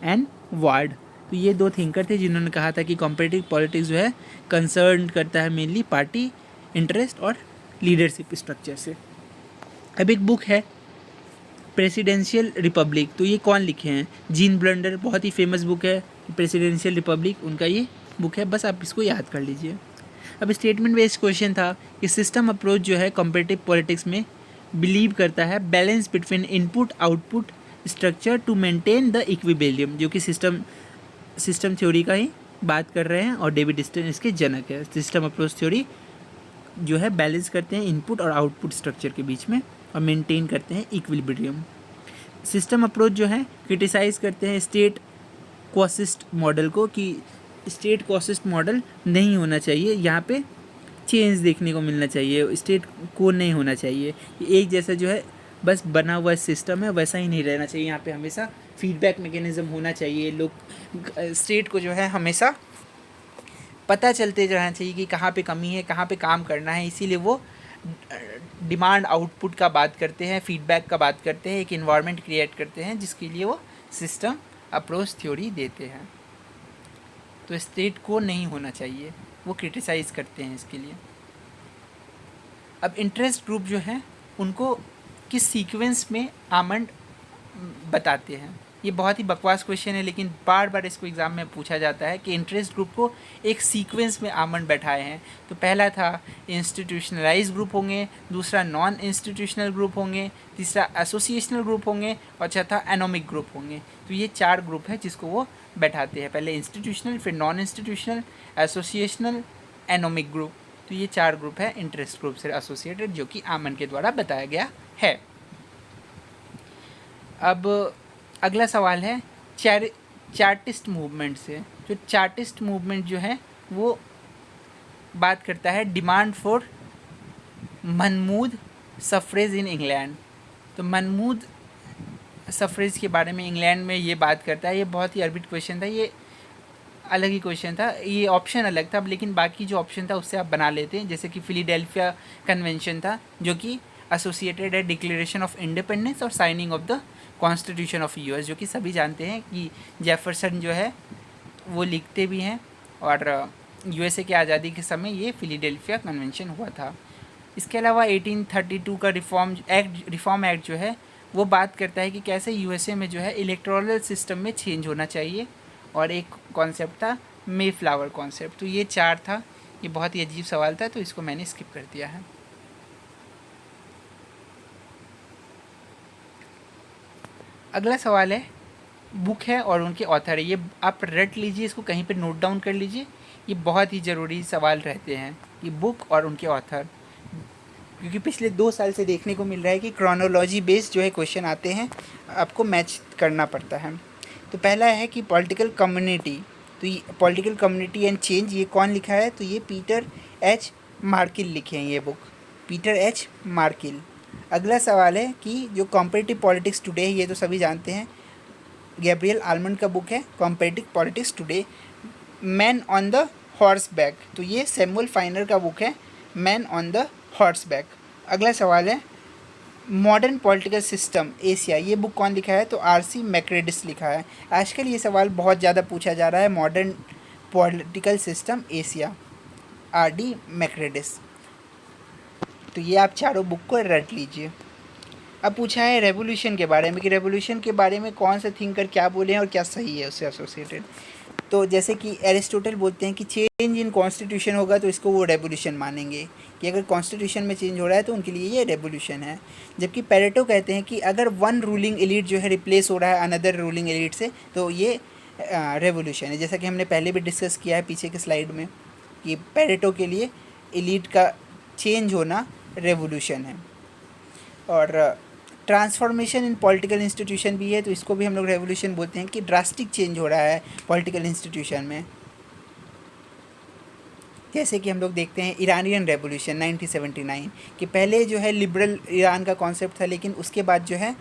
एंड वार्ड। तो ये दो थिंकर थे जिन्होंने कहा था कि कॉम्पिटिटिव पॉलिटिक्स जो है कंसर्न करता है मेनली पार्टी इंटरेस्ट और लीडरशिप स्ट्रक्चर से। अब एक बुक है प्रेसिडेंशियल रिपब्लिक, तो ये कौन लिखे हैं, जीन ब्लंडर, बहुत ही फेमस बुक है प्रेसिडेंशियल रिपब्लिक, उनका ये बुक है, बस आप इसको याद कर लीजिए। अब स्टेटमेंट बेस्ड क्वेश्चन था कि सिस्टम अप्रोच जो है कॉम्पिटिटिव पॉलिटिक्स में बिलीव करता है balance between input output structure to maintain the equilibrium, जो कि सिस्टम थ्योरी का ही बात कर रहे हैं और डेविड स्टर्न इसके जनक है। सिस्टम अप्रोच थ्योरी जो है बैलेंस करते हैं इनपुट और आउटपुट स्ट्रक्चर के बीच में और मेंटेन करते हैं इक्विलिब्रियम। सिस्टम अप्रोच जो है क्रिटिसाइज़ करते हैं स्टेट कोसिस्ट मॉडल को, कि स्टेट कोसिस्ट मॉडल नहीं होना चाहिए, यहाँ पे चेंज देखने को मिलना चाहिए, स्टेट को नहीं होना चाहिए, एक जैसा जो है बस बना हुआ सिस्टम है वैसा ही नहीं रहना चाहिए, यहाँ पे हमेशा फीडबैक मैकेनिज्म होना चाहिए, लोग स्टेट को जो है हमेशा पता चलते रहना चाहिए कि कहाँ पे कमी है, कहाँ पे काम करना है, इसीलिए वो डिमांड आउटपुट का बात करते हैं, फीडबैक का बात करते हैं, एक इन्वायरमेंट क्रिएट करते हैं जिसके लिए वो सिस्टम अप्रोच थ्योरी देते हैं। तो स्टेट को नहीं होना चाहिए, वो क्रिटिसाइज़ करते हैं इसके लिए। अब इंटरेस्ट ग्रुप जो है उनको किस सीक्वेंस में आमंड बताते हैं, ये बहुत ही बकवास क्वेश्चन है, लेकिन बार बार इसको एग्ज़ाम में पूछा जाता है कि इंटरेस्ट ग्रुप को एक सीक्वेंस में आमंड बैठाए हैं। तो पहला था इंस्टीट्यूशनलाइज ग्रुप होंगे, दूसरा नॉन इंस्टीट्यूशनल ग्रुप होंगे, तीसरा एसोसिएशनल ग्रुप होंगे और चौथा एनोमिक ग्रुप होंगे। तो ये 4 ग्रुप है जिसको वो बैठाते हैं, पहले इंस्टीट्यूशनल, फिर non institutional, associational, anomic group. तो ये 4 ग्रुप है इंटरेस्ट ग्रुप से एसोसिएटेड, जो कि आमंड के द्वारा बताया गया है। अब अगला सवाल है चार्टिस्ट मूवमेंट से। जो चार्टिस्ट मूवमेंट जो है वो बात करता है डिमांड फॉर मनमूद सफ्रेज इन इंग्लैंड। तो मनमूद सफ्रेज के बारे में इंग्लैंड में ये बात करता है। ये बहुत ही अर्बिट क्वेश्चन था, ये अलग ही क्वेश्चन था, ये ऑप्शन अलग था, लेकिन बाकी जो ऑप्शन था उससे आप बना लेते हैं। जैसे कि फिलाडेल्फिया कन्वेंशन था जो कि एसोसिएटेड है डिक्लेरेशन ऑफ इंडिपेंडेंस और signing off the constitution of US, जो कि सभी जानते हैं कि जेफरसन जो है वो लिखते भी हैं, और यूएसए की आज़ादी के समय ये फिलाडेल्फिया कन्वेंशन हुआ था। इसके अलावा 1832 का रिफॉर्म एक्ट जो है वो बात करता है कि कैसे यूएसए में जो है इलेक्टोरल सिस्टम में चेंज होना चाहिए, और एक कॉन्सेप्ट था मे फ्लावर कॉन्सेप्ट। तो ये 4 था, ये बहुत ही अजीब सवाल था तो इसको मैंने स्किप कर दिया है। अगला सवाल है, बुक है और उनके ऑथर है, ये आप रट लीजिए, इसको कहीं पे नोट डाउन कर लीजिए, ये बहुत ही ज़रूरी सवाल रहते हैं, ये बुक और उनके ऑथर, क्योंकि पिछले 2 साल से देखने को मिल रहा है कि क्रोनोलॉजी बेस्ड जो है क्वेश्चन आते हैं, आपको मैच करना पड़ता है। तो पहला है कि पॉलिटिकल कम्युनिटी, तो ये पॉलिटिकल कम्युनिटी एंड चेंज, ये कौन लिखा है, तो ये पीटर एच मार्किल लिखे हैं, ये बुक पीटर एच मार्किल। अगला सवाल है कि जो कॉम्पिटिटिव पॉलिटिक्स टुडे है, ये तो सभी जानते हैं, गैब्रियल आलमंड का बुक है competitive politics today, man on the horse back. तो ये सैमुअल फाइनर का बुक है, man on the horse back. अगला सवाल है मॉडर्न पॉलिटिकल सिस्टम एशिया, ये बुक कौन लिखा है? तो आरसी मैक्रेडिस लिखा है। आजकल ये सवाल बहुत ज़्यादा पूछा जा रहा है, modern political system Asia, R D Macridis. तो ये आप चारों बुक को रट लीजिए। अब पूछा है रेवोल्यूशन के बारे में कि रेवोल्यूशन के बारे में कौन से थिंकर क्या बोले हैं और क्या सही है उससे एसोसिएटेड। तो जैसे कि एरिस्टोटल बोलते हैं कि चेंज इन कॉन्स्टिट्यूशन होगा तो इसको वो रेवोल्यूशन मानेंगे, कि अगर कॉन्स्टिट्यूशन में चेंज हो रहा है तो उनके लिए ये रेवोल्यूशन है। जबकि पेरेटो कहते हैं कि अगर वन रूलिंग एलीट जो है रिप्लेस हो रहा है अनदर रूलिंग एलीट से तो ये रेवोल्यूशन है। जैसा कि हमने पहले भी डिस्कस किया है पीछे के स्लाइड में कि पेरेटो के लिए एलीट का चेंज होना रेवोल्यूशन है। और ट्रांसफॉर्मेशन इन पॉलिटिकल इंस्टीट्यूशन भी है, तो इसको भी हम लोग रेवोल्यूशन बोलते हैं कि ड्रास्टिक चेंज हो रहा है पॉलिटिकल इंस्टीट्यूशन में। जैसे कि हम लोग देखते हैं ईरानियन रेवोल्यूशन 1979 कि पहले जो है लिबरल ईरान का कॉन्सेप्ट था, लेकिन उसके बाद जो है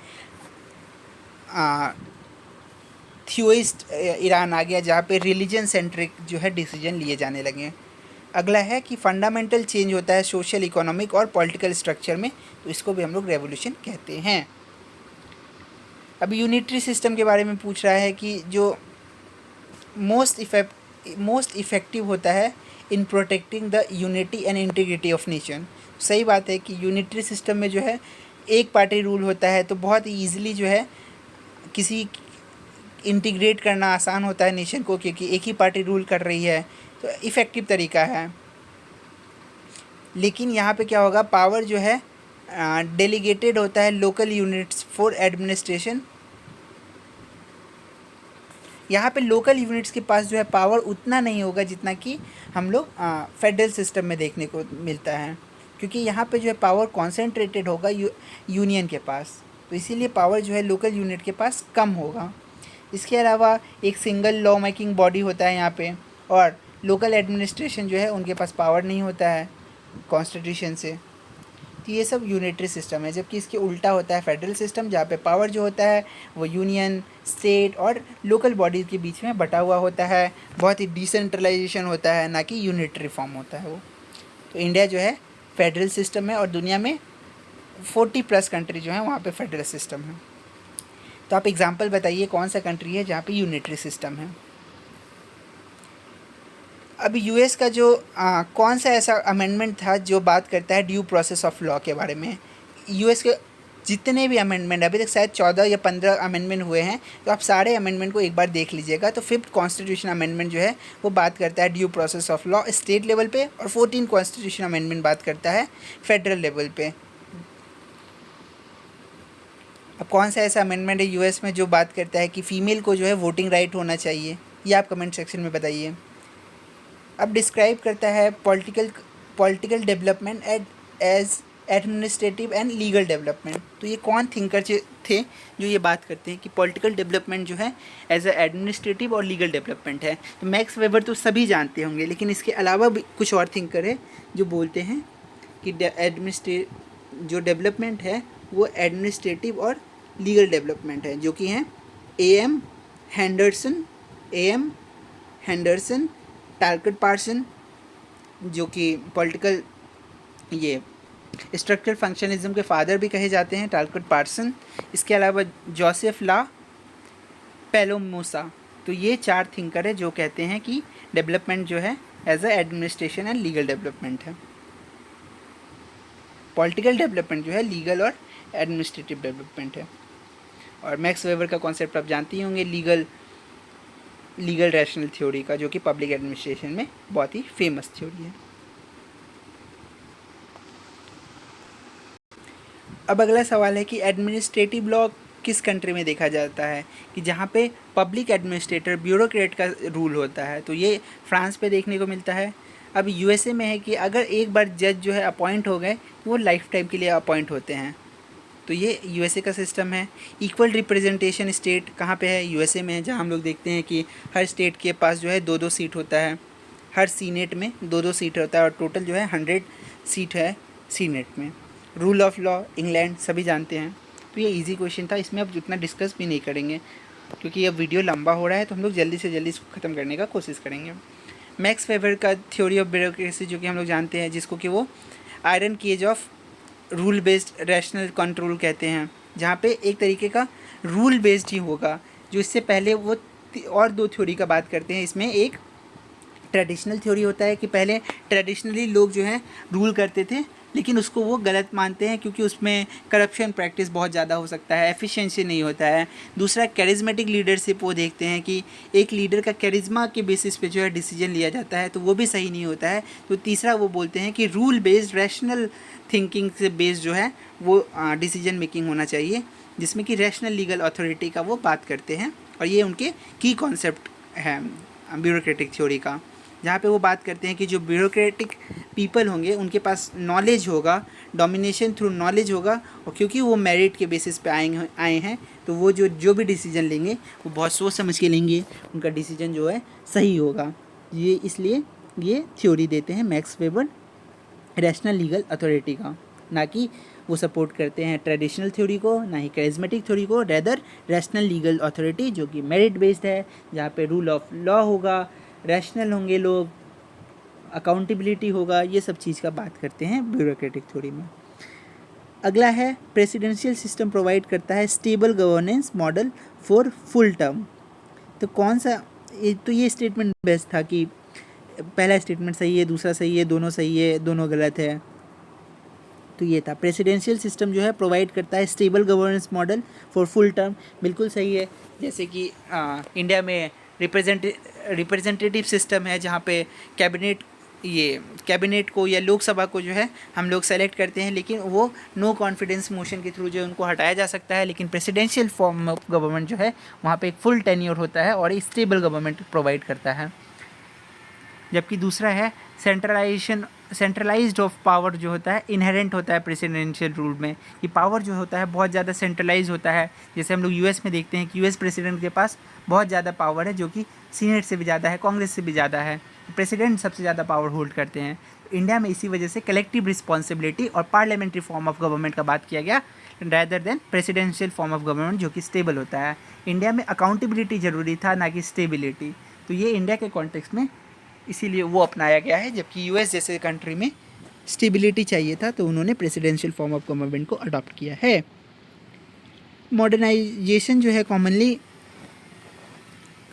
थियोइस्ट ईरान आ गया जहाँ पे रिलीजन सेंट्रिक जो है डिसीजन लिए जाने लगे। अगला है कि फंडामेंटल चेंज होता है सोशल, इकोनॉमिक और पॉलिटिकल स्ट्रक्चर में, तो इसको भी हम लोग रेवोल्यूशन कहते हैं। अब यूनिटरी सिस्टम के बारे में पूछ रहा है कि जो मोस्ट इफ़ेक्टिव होता है in protecting the unity and integrity of nation. सही बात है कि यूनिटरी सिस्टम में जो है एक पार्टी रूल होता है तो बहुत ईजिली जो है किसी इंटीग्रेट करना आसान होता है नेशन को, क्योंकि एक ही पार्टी रूल कर रही है, तो इफ़ेक्टिव तरीका है। लेकिन यहाँ पे क्या होगा, पावर जो है डेलीगेटेड होता है लोकल यूनिट्स फॉर एडमिनिस्ट्रेशन। यहाँ पे लोकल यूनिट्स के पास जो है पावर उतना नहीं होगा जितना कि हम लोग फेडरल सिस्टम में देखने को मिलता है, क्योंकि यहाँ पे जो है पावर कॉन्सेंट्रेटेड होगा यूनियन के पास, तो इसीलिए पावर जो है लोकल यूनिट के पास कम होगा। इसके अलावा एक सिंगल लॉ मेकिंग बॉडी होता है यहाँ पे, और लोकल एडमिनिस्ट्रेशन जो है उनके पास पावर नहीं होता है कॉन्स्टिट्यूशन से। तो ये सब यूनिटरी सिस्टम है, जबकि इसके उल्टा होता है फेडरल सिस्टम, जहाँ पे पावर जो होता है वो यूनियन, स्टेट और लोकल बॉडीज़ के बीच में बटा हुआ होता है। बहुत ही डिसेंट्रलाइजेशन होता है, ना कि यूनिटरी फॉर्म होता है वो। तो इंडिया जो है फेडरल सिस्टम है और दुनिया में 40+ कंट्री जो है वहाँ पे फेडरल सिस्टम है। तो आप एग्जांपल बताइए कौन सा कंट्री है जहाँ पे यूनिटरी सिस्टम है। अभी यूएस का जो कौन सा ऐसा अमेंडमेंट था जो बात करता है ड्यू प्रोसेस ऑफ लॉ के बारे में। यूएस के जितने भी अमेंडमेंट अभी तक शायद 14 या 15 अमेंडमेंट हुए हैं, तो आप सारे अमेंडमेंट को एक बार देख लीजिएगा। तो 5th कॉन्स्टिट्यूशन अमेंडमेंट जो है वो बात करता है due process of law state level पे, और 14 कॉन्स्टिट्यूशन अमेंडमेंट बात करता है फेडरल लेवल पे। अब कौन सा ऐसा अमेंडमेंट है यूएस में जो बात करता है कि फ़ीमेल को जो है वोटिंग राइट होना चाहिए, ये आप कमेंट सेक्शन में बताइए। अब डिस्क्राइब करता है political development as administrative and legal development. तो ये कौन थिंकर थे जो ये बात करते हैं कि पॉलिटिकल डेवलपमेंट जो है एज ए एडमिनिस्ट्रेटिव और लीगल डेवलपमेंट है। तो मैक्स वेबर तो सभी जानते होंगे, लेकिन इसके अलावा भी कुछ और थिंकर है जो बोलते हैं कि जो डेवलपमेंट है वो एडमिनिस्ट्रेटिव और लीगल डेवलपमेंट है, जो कि हैं एम हैंडरसन, टालकट पार्सन जो कि पॉलिटिकल ये स्ट्रक्चरल फंक्शनलिज्म के फादर भी कहे जाते हैं, टालकट पार्सन। इसके अलावा जोसेफ ला पेलोमोसा। तो ये 4 थिंकर है जो कहते हैं कि डेवलपमेंट जो है as a administration and legal development है। पॉलिटिकल डेवलपमेंट जो है लीगल और एडमिनिस्ट्रेटिव डेवलपमेंट है। और मैक्स वेबर का कॉन्सेप्ट आप जानते ही होंगे लीगल रैशनल थ्योरी का, जो कि पब्लिक एडमिनिस्ट्रेशन में बहुत ही फेमस थ्योरी है। अब अगला सवाल है कि एडमिनिस्ट्रेटिव लॉ किस कंट्री में देखा जाता है, कि जहाँ पे पब्लिक एडमिनिस्ट्रेटर ब्यूरोक्रेट का रूल होता है। तो ये फ्रांस पे देखने को मिलता है। अब यूएसए में है कि अगर एक बार जज जो है अपॉइंट हो गए तो वो लाइफ टाइम के लिए अपॉइंट होते हैं। तो ये यूएसए का सिस्टम है। इक्वल रिप्रेजेंटेशन स्टेट कहाँ पे है? यूएसए में है, जहाँ हम लोग देखते हैं कि हर स्टेट के पास जो है 2-2 सीट होता है, हर सीनेट में 2-2 सीट होता है, और टोटल जो है 100 सीट है सीनेट में। रूल ऑफ लॉ इंग्लैंड सभी जानते हैं। तो ये इजी क्वेश्चन था, इसमें अब उतना डिस्कस भी नहीं करेंगे क्योंकि ये वीडियो लंबा हो रहा है, तो हम लोग जल्दी से जल्दी इसको ख़त्म करने का कोशिश करेंगे। मैक्स वेबर का थ्योरी ऑफ ब्यूरोक्रेसी जो कि हम लोग जानते हैं, जिसको कि वो iron cage of rule based rational control कहते हैं, जहाँ पे एक तरीके का रूल बेस्ड ही होगा। जो इससे पहले वो और दो थ्योरी का बात करते हैं। इसमें एक ट्रेडिशनल थ्योरी होता है कि पहले ट्रेडिशनली लोग जो हैं रूल करते थे, लेकिन उसको वो गलत मानते हैं क्योंकि उसमें करप्शन प्रैक्टिस बहुत ज़्यादा हो सकता है, एफिशिएंसी नहीं होता है। दूसरा कैरिज्मेटिक लीडरशिप, वो देखते हैं कि एक लीडर का कैरिज्मा के बेसिस पे जो है डिसीजन लिया जाता है, तो वो भी सही नहीं होता है। तो तीसरा वो बोलते हैं कि रूल बेस्ड रैशनल थिंकिंग से बेस्ड जो है वो डिसीजन मेकिंग होना चाहिए, जिसमें कि रैशनल लीगल अथॉरिटी का वो बात करते हैं। और ये उनके की कॉन्सेप्ट है ब्यूरोक्रेटिक थ्योरी का, जहाँ पे वो बात करते हैं कि जो ब्यूरोक्रेटिक पीपल होंगे उनके पास नॉलेज होगा, डोमिनेशन थ्रू नॉलेज होगा, और क्योंकि वो मेरिट के बेसिस पे आए हैं तो वो जो भी डिसीजन लेंगे वो बहुत सोच समझ के लेंगे, उनका डिसीजन जो है सही होगा। ये इसलिए ये थ्योरी देते हैं max weber rational legal authority का, ना कि वो सपोर्ट करते हैं ट्रेडिशनल थ्योरी को, ना ही कैरिज्मेटिक थ्योरी को, रेदर रैशनल लीगल अथॉरिटी जो कि मेरिट बेस्ड है, जहाँ पे रूल ऑफ लॉ होगा, रैशनल होंगे लोग, अकाउंटेबिलिटी होगा, ये सब चीज़ का बात करते हैं ब्यूरोक्रेटिक थ्योरी में। अगला है प्रेसिडेंशियल सिस्टम प्रोवाइड करता है stable governance model for full term. तो कौन सा तो ये स्टेटमेंट बेस्ट था कि पहला स्टेटमेंट सही है, दूसरा सही है, दोनों सही है, दोनों गलत है। तो ये था प्रेसिडेंशियल सिस्टम जो है प्रोवाइड करता है stable governance model for full term, बिल्कुल सही है। जैसे कि इंडिया में रिप्रेजेंटेटिव सिस्टम है, जहाँ पे कैबिनेट को या लोकसभा को जो है हम लोग सेलेक्ट करते हैं, लेकिन वो नो कॉन्फिडेंस मोशन के थ्रू जो है उनको हटाया जा सकता है। लेकिन प्रेसिडेंशियल फॉर्म ऑफ गवर्नमेंट जो है वहाँ पे एक फुल टेन्योर होता है और स्टेबल गवर्नमेंट प्रोवाइड करता है। जबकि दूसरा है सेंट्रलाइज्ड ऑफ पावर जो होता है इनहेरेंट होता है प्रेसिडेंशियल रूल में, कि पावर जो होता है बहुत ज़्यादा सेंट्रलाइज होता है। जैसे हम लोग यूएस में देखते हैं कि यूएस प्रेसिडेंट के पास बहुत ज़्यादा पावर है, जो कि सीनेट से भी ज़्यादा है, कांग्रेस से भी ज़्यादा है। प्रेसिडेंट सबसे ज़्यादा पावर होल्ड करते हैं। इंडिया में इसी वजह से कलेक्टिव रिस्पॉन्सिबिलिटी और पार्लियामेंट्री फॉर्म ऑफ गवर्नमेंट का बात किया गया rather than presidential form of government जो कि स्टेबल होता है। इंडिया में अकाउंटेबिलिटी ज़रूरी था, ना कि स्टेबिलिटी। तो ये इंडिया के कॉन्टेक्स्ट में इसीलिए वो अपनाया गया है, जबकि यूएस जैसे कंट्री में स्टेबिलिटी चाहिए था, तो उन्होंने प्रेसिडेंशियल फॉर्म ऑफ गवर्नमेंट को अडॉप्ट किया है। मॉडर्नाइजेशन जो है कॉमनली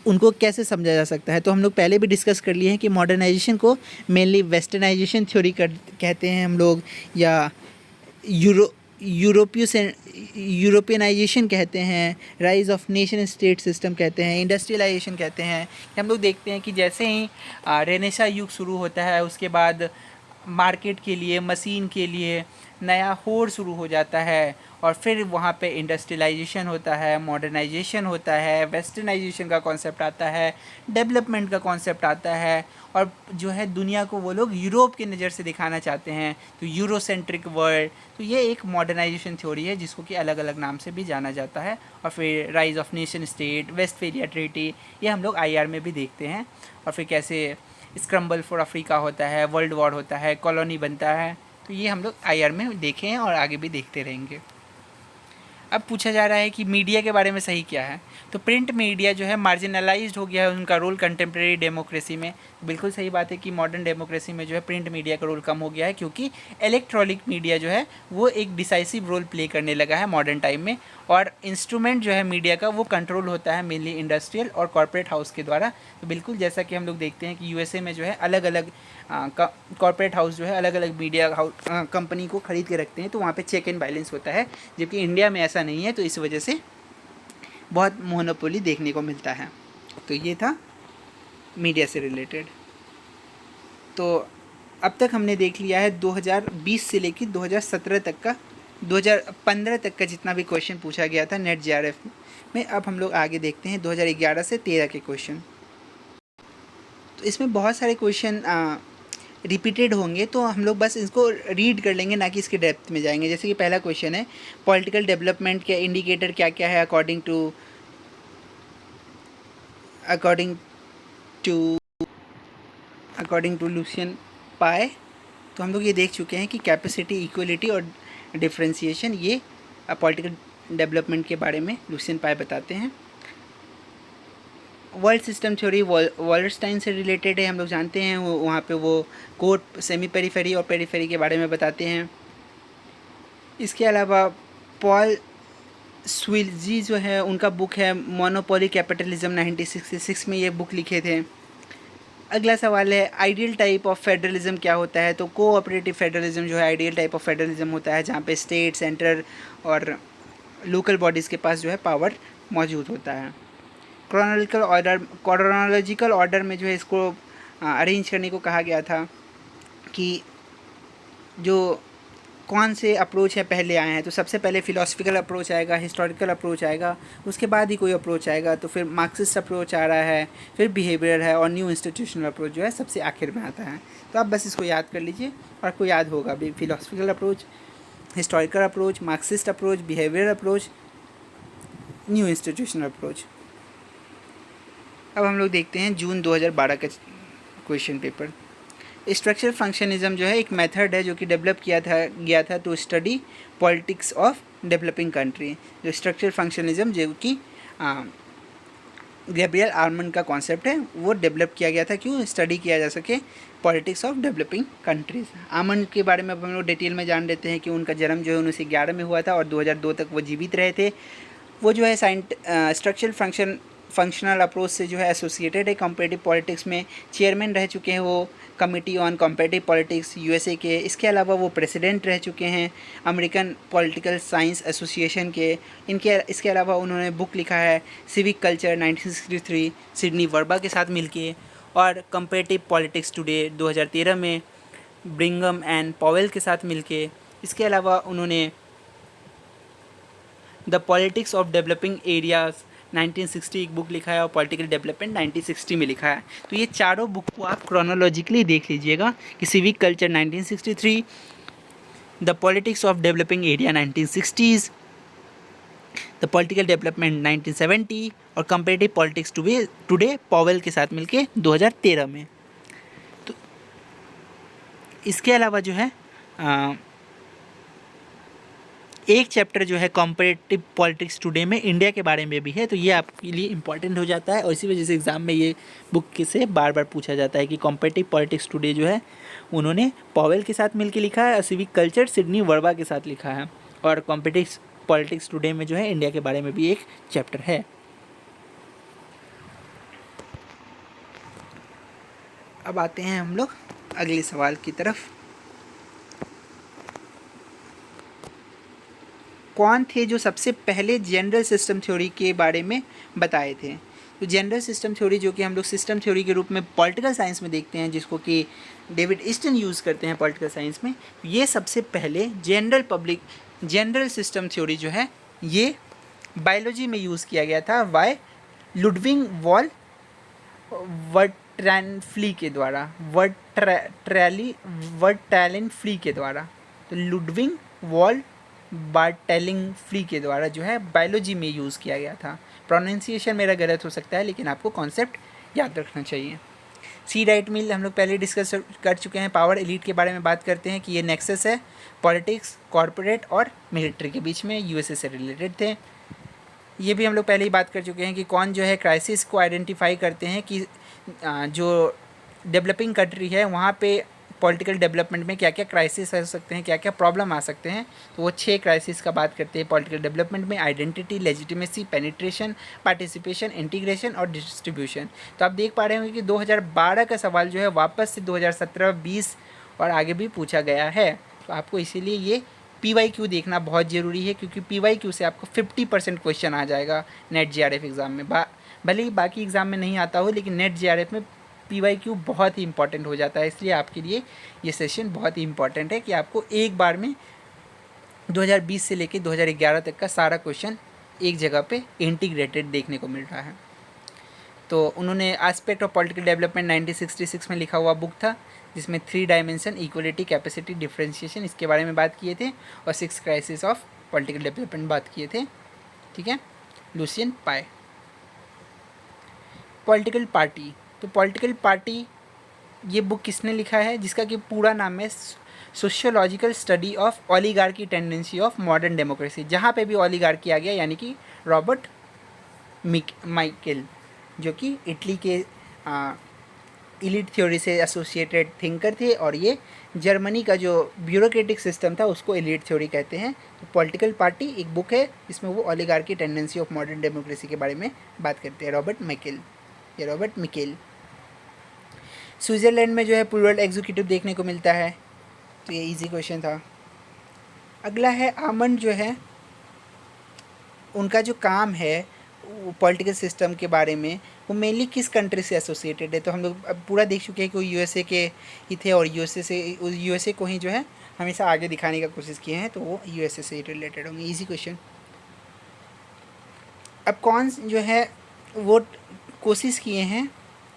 उनको कैसे समझा जा सकता है, तो हम लोग पहले भी डिस्कस कर लिए हैं कि मॉडर्नाइजेशन को मेनली वेस्टर्नाइजेशन थ्योरी कहते हैं हम लोग, या यूरोपियनाइजेशन कहते हैं, rise of nation state system कहते हैं, इंडस्ट्रियलाइजेशन कहते हैं। हम लोग देखते हैं कि जैसे ही रेनेसा युग शुरू होता है, उसके बाद मार्केट के लिए, मशीन के लिए नया होड़ शुरू हो जाता है, और फिर वहाँ पे इंडस्ट्रियलाइजेशन होता है, मॉडर्नाइजेशन होता है, वेस्टर्नाइजेशन का कॉन्सेप्ट आता है, डेवलपमेंट का कॉन्सेप्ट आता है, और जो है दुनिया को वो लोग यूरोप की नज़र से दिखाना चाहते हैं, तो यूरोसेंट्रिक वर्ल्ड। तो ये एक मॉडर्नाइजेशन थ्योरी है जिसको कि अलग अलग नाम से भी जाना जाता है। और फिर rise of nation state, Westphalia treaty, ये हम लोग आईआर में भी देखते हैं। और फिर कैसे स्क्रम्बल फॉर अफ्रीका होता है, वर्ल्ड वॉर होता है, कॉलोनी बनता है, तो ये हम लोग आईआर में देखे हैं और आगे भी देखते रहेंगे। अब पूछा जा रहा है कि मीडिया के बारे में सही क्या है, तो प्रिंट मीडिया जो है मार्जिनलाइज्ड हो गया है उनका रोल कंटेम्प्रेरी डेमोक्रेसी में। बिल्कुल सही बात है कि मॉडर्न डेमोक्रेसी में जो है प्रिंट मीडिया का रोल कम हो गया है, क्योंकि इलेक्ट्रॉनिक मीडिया जो है वो एक डिसाइसिव रोल प्ले करने लगा है मॉडर्न टाइम में, और इंस्ट्रूमेंट जो है मीडिया का वो कंट्रोल होता है मेनली इंडस्ट्रियल और कॉर्पोरेट हाउस के द्वारा। तो बिल्कुल जैसा कि हम लोग देखते हैं कि यूएसए में जो है अलग अलग कॉर्पोरेट हाउस जो है अलग अलग मीडिया हाउस कंपनी को खरीद के रखते हैं, तो वहाँ पे चेक एंड बैलेंस होता है, जबकि इंडिया में ऐसा नहीं है। तो इस वजह से बहुत मोनोपोली देखने को मिलता है। तो ये था मीडिया से रिलेटेड। तो अब तक हमने देख लिया है 2020 से लेकर 2017 तक का, 2015 तक का जितना भी क्वेश्चन पूछा गया था नेट जेआरएफ में। अब हम लोग आगे देखते हैं 2011 से 13 के क्वेश्चन। तो इसमें बहुत सारे क्वेश्चन रिपीटेड होंगे, तो हम लोग बस इसको रीड कर लेंगे, ना कि इसके डेप्थ में जाएंगे। जैसे कि पहला क्वेश्चन है, पॉलिटिकल डेवलपमेंट के इंडिकेटर क्या क्या है अकॉर्डिंग टू लुसियन पाए। तो हम लोग ये देख चुके हैं कि कैपेसिटी, इक्वलिटी और डिफरेंशिएशन, ये पॉलिटिकल डेवलपमेंट के बारे में लुसियन पाए बताते हैं। वर्ल्ड सिस्टम थ्योरी वॉलरस्टाइन से रिलेटेड है, हम लोग जानते हैं। वहाँ पे वो कोर, सेमी पेरिफेरी और पेरिफेरी के बारे में बताते हैं। इसके अलावा पॉल स्विल्जी जो है, उनका बुक है मोनोपोली कैपिटलिज्म, 1966 में ये बुक लिखे थे। अगला सवाल है आइडियल टाइप ऑफ फेडरलिज्म क्या होता है। तो कोऑपरेटिव फेडरलिज्म जो है आइडियल टाइप ऑफ फेडरलिज्म होता है, जहाँ पे स्टेट, सेंटर और लोकल बॉडीज़ के पास जो है पावर मौजूद होता है। क्रोनोलॉजिकल ऑर्डर में जो है इसको अरेंज करने को कहा गया था कि जो कौन से अप्रोच है पहले आए हैं। तो सबसे पहले फिलोसफिकल अप्रोच आएगा, हिस्टोरिकल अप्रोच आएगा, उसके बाद ही कोई अप्रोच आएगा। तो फिर मार्क्सिस्ट अप्रोच आ रहा है, फिर बिहेवियर है, और न्यू इंस्टीट्यूशनल अप्रोच जो है सबसे आखिर में आता है। तो आप बस इसको याद कर लीजिए और आपको याद होगा भी, philosophical approach, historical approach, Marxist approach, behaviour approach, new institutional approach. अब हम लोग देखते हैं जून 2012 का क्वेश्चन पेपर। स्ट्रक्चरल फंक्शनिज्म जो है एक मेथड है जो कि डेवलप गया था to study politics of developing country. जो स्ट्रक्चरल फंक्शनिज्म जो कि गैब्रियल आर्मन का कॉन्सेप्ट है, वो डेवलप किया गया था, क्यों? स्टडी किया जा सके politics of developing countries. Arman के बारे में अब हम लोग डिटेल में जान लेते हैं कि उनका जन्म जो है 1911 में हुआ था और 2002 तक वो जीवित रहे थे। वो जो है स्ट्रक्चरल फंक्शनल अप्रोच से जो है एसोसिएटेड है कंपेरेटिव पॉलिटिक्स में। चेयरमैन रह चुके हैं वो committee on comparative politics USA के। इसके अलावा वो प्रेसिडेंट रह चुके हैं अमेरिकन पॉलिटिकल साइंस एसोसिएशन के। इसके अलावा उन्होंने बुक लिखा है सिविक कल्चर 1963 सिडनी वर्बा के साथ मिलके, और कंपेरेटिव पॉलिटिक्स टुडे 2013 में ब्रिंगम एंड पॉवेल के साथ मिलके। इसके अलावा उन्होंने the politics of developing areas 1960 एक बुक लिखा है, और पॉलिटिकल डेवलपमेंट 1960 में लिखा है। तो ये चारों बुक को आप क्रोनोलॉजिकली देख लीजिएगा कि civic culture 1963, the politics of developing area 1960s, the political development 1970 और कंपेरेटिव पॉलिटिक्स टुडे पॉवेल के साथ मिलके 2013 में। तो इसके अलावा जो है एक चैप्टर जो है कंपेरेटिव पॉलिटिक्स टुडे में इंडिया के बारे में भी है। तो ये आपके लिए इंपॉर्टेंट हो जाता है, और इसी वजह से एग्ज़ाम में ये बुक से बार बार पूछा जाता है कि कंपेरेटिव पॉलिटिक्स टुडे जो है उन्होंने पॉवेल के साथ मिलकर लिखा है, और सिविक कल्चर सिडनी वर्बा के साथ लिखा है, और कंपेरेटिव पॉलिटिक्स टुडे में जो है इंडिया के बारे में भी एक चैप्टर है। अब आते हैं हम लोग अगले सवाल की तरफ। कौन थे जो सबसे पहले जनरल सिस्टम थ्योरी के बारे में बताए थे? तो जनरल सिस्टम थ्योरी जो कि हम लोग सिस्टम थ्योरी के रूप में पॉलिटिकल साइंस में देखते हैं, जिसको कि डेविड ईस्टन यूज़ करते हैं पॉलिटिकल साइंस में, ये सबसे पहले जनरल सिस्टम थ्योरी जो है ये बायोलॉजी में यूज़ किया गया था। वाई? लुडविग वॉल वर्ट्रैनफ्ली के द्वारा, वर्ट्रैनफ्ली के द्वारा। तो लुडविग वॉल बार्टेलिंगफ्ली के द्वारा जो है बायोलॉजी में यूज़ किया गया था। प्रोनाउंसिएशन मेरा गलत हो सकता है, लेकिन आपको कॉन्सेप्ट याद रखना चाहिए। सी राइट मिल हम लोग पहले डिस्कस कर चुके हैं। पावर एलीट के बारे में बात करते हैं कि ये नेक्सस है पॉलिटिक्स, कॉरपोरेट और मिलिट्री के बीच में, यूएसए से रिलेटेड थे। ये भी हम लोग पहले ही बात कर चुके हैं कि कौन जो है क्राइसिस को आइडेंटिफाई करते हैं कि जो डेवलपिंग कंट्री है वहाँ पे पॉलिटिकल डेवलपमेंट में क्या क्या क्राइसिस आ सकते हैं, क्या क्या प्रॉब्लम आ सकते हैं। तो वो 6 क्राइसिस का बात करते हैं पॉलिटिकल डेवलपमेंट में: identity, legitimacy, penetration, participation, integration और डिस्ट्रीब्यूशन। तो आप देख पा रहे होंगे कि 2012 का सवाल जो है वापस से 2017-20 और आगे भी पूछा गया है। तो आपको इसीलिए ये PYQ देखना बहुत ज़रूरी है, क्योंकि PYQ से आपको 50% क्वेश्चन आ जाएगा नेट JRF एग्ज़ाम में। भले ही बाकी एग्ज़ाम में नहीं आता हो, लेकिन नेट JRF में PYQ बहुत ही इंपॉर्टेंट हो जाता है। इसलिए आपके लिए ये सेशन बहुत ही इंपॉर्टेंट है कि आपको एक बार में 2020 से लेकर 2011 तक का सारा क्वेश्चन एक जगह पे इंटीग्रेटेड देखने को मिल रहा है। तो उन्होंने एस्पेक्ट ऑफ पॉलिटिकल डेवलपमेंट 1966 में लिखा हुआ बुक था, जिसमें 3 डायमेंशन, इक्वलिटी, कैपेसिटी, डिफ्रेंशिएशन, इसके बारे में बात किए थे, और 6 क्राइसिस ऑफ पॉलिटिकल डेवलपमेंट बात किए थे। ठीक है, लुसियन पाई। पॉलिटिकल पार्टी, तो पॉलिटिकल पार्टी ये बुक किसने लिखा है, जिसका कि पूरा नाम है sociological study of oligarchy tendency of modern democracy. जहाँ पे भी ओलिगार्की आ गया, यानी कि रॉबर्ट माइकेल, जो कि इटली के इलीट थ्योरी से एसोसिएटेड थिंकर थे, और ये जर्मनी का जो ब्यूरोक्रेटिक सिस्टम था उसको एलीट थ्योरी कहते हैं। तो पॉलिटिकल पार्टी एक बुक है, इसमें वो oligarchy tendency of modern democracy के बारे में बात करते हैं, रॉबर्ट मिकेल। स्विट्ज़रलैंड में जो है प्लूरल एग्जीक्यूटिव देखने को मिलता है, तो ये इजी क्वेश्चन था। अगला है आमंड जो है, उनका जो काम है पॉलिटिकल सिस्टम के बारे में, वो मेनली किस कंट्री से एसोसिएटेड है। तो हम लोग अब पूरा देख चुके हैं कि वो यूएसए के ही थे, और यूएसए को ही जो है हमेशा आगे दिखाने का कोशिश किए हैं, तो वो यूएसए से रिलेटेड होंगे। Easy question. अब कौन जो है वो कोशिश किए हैं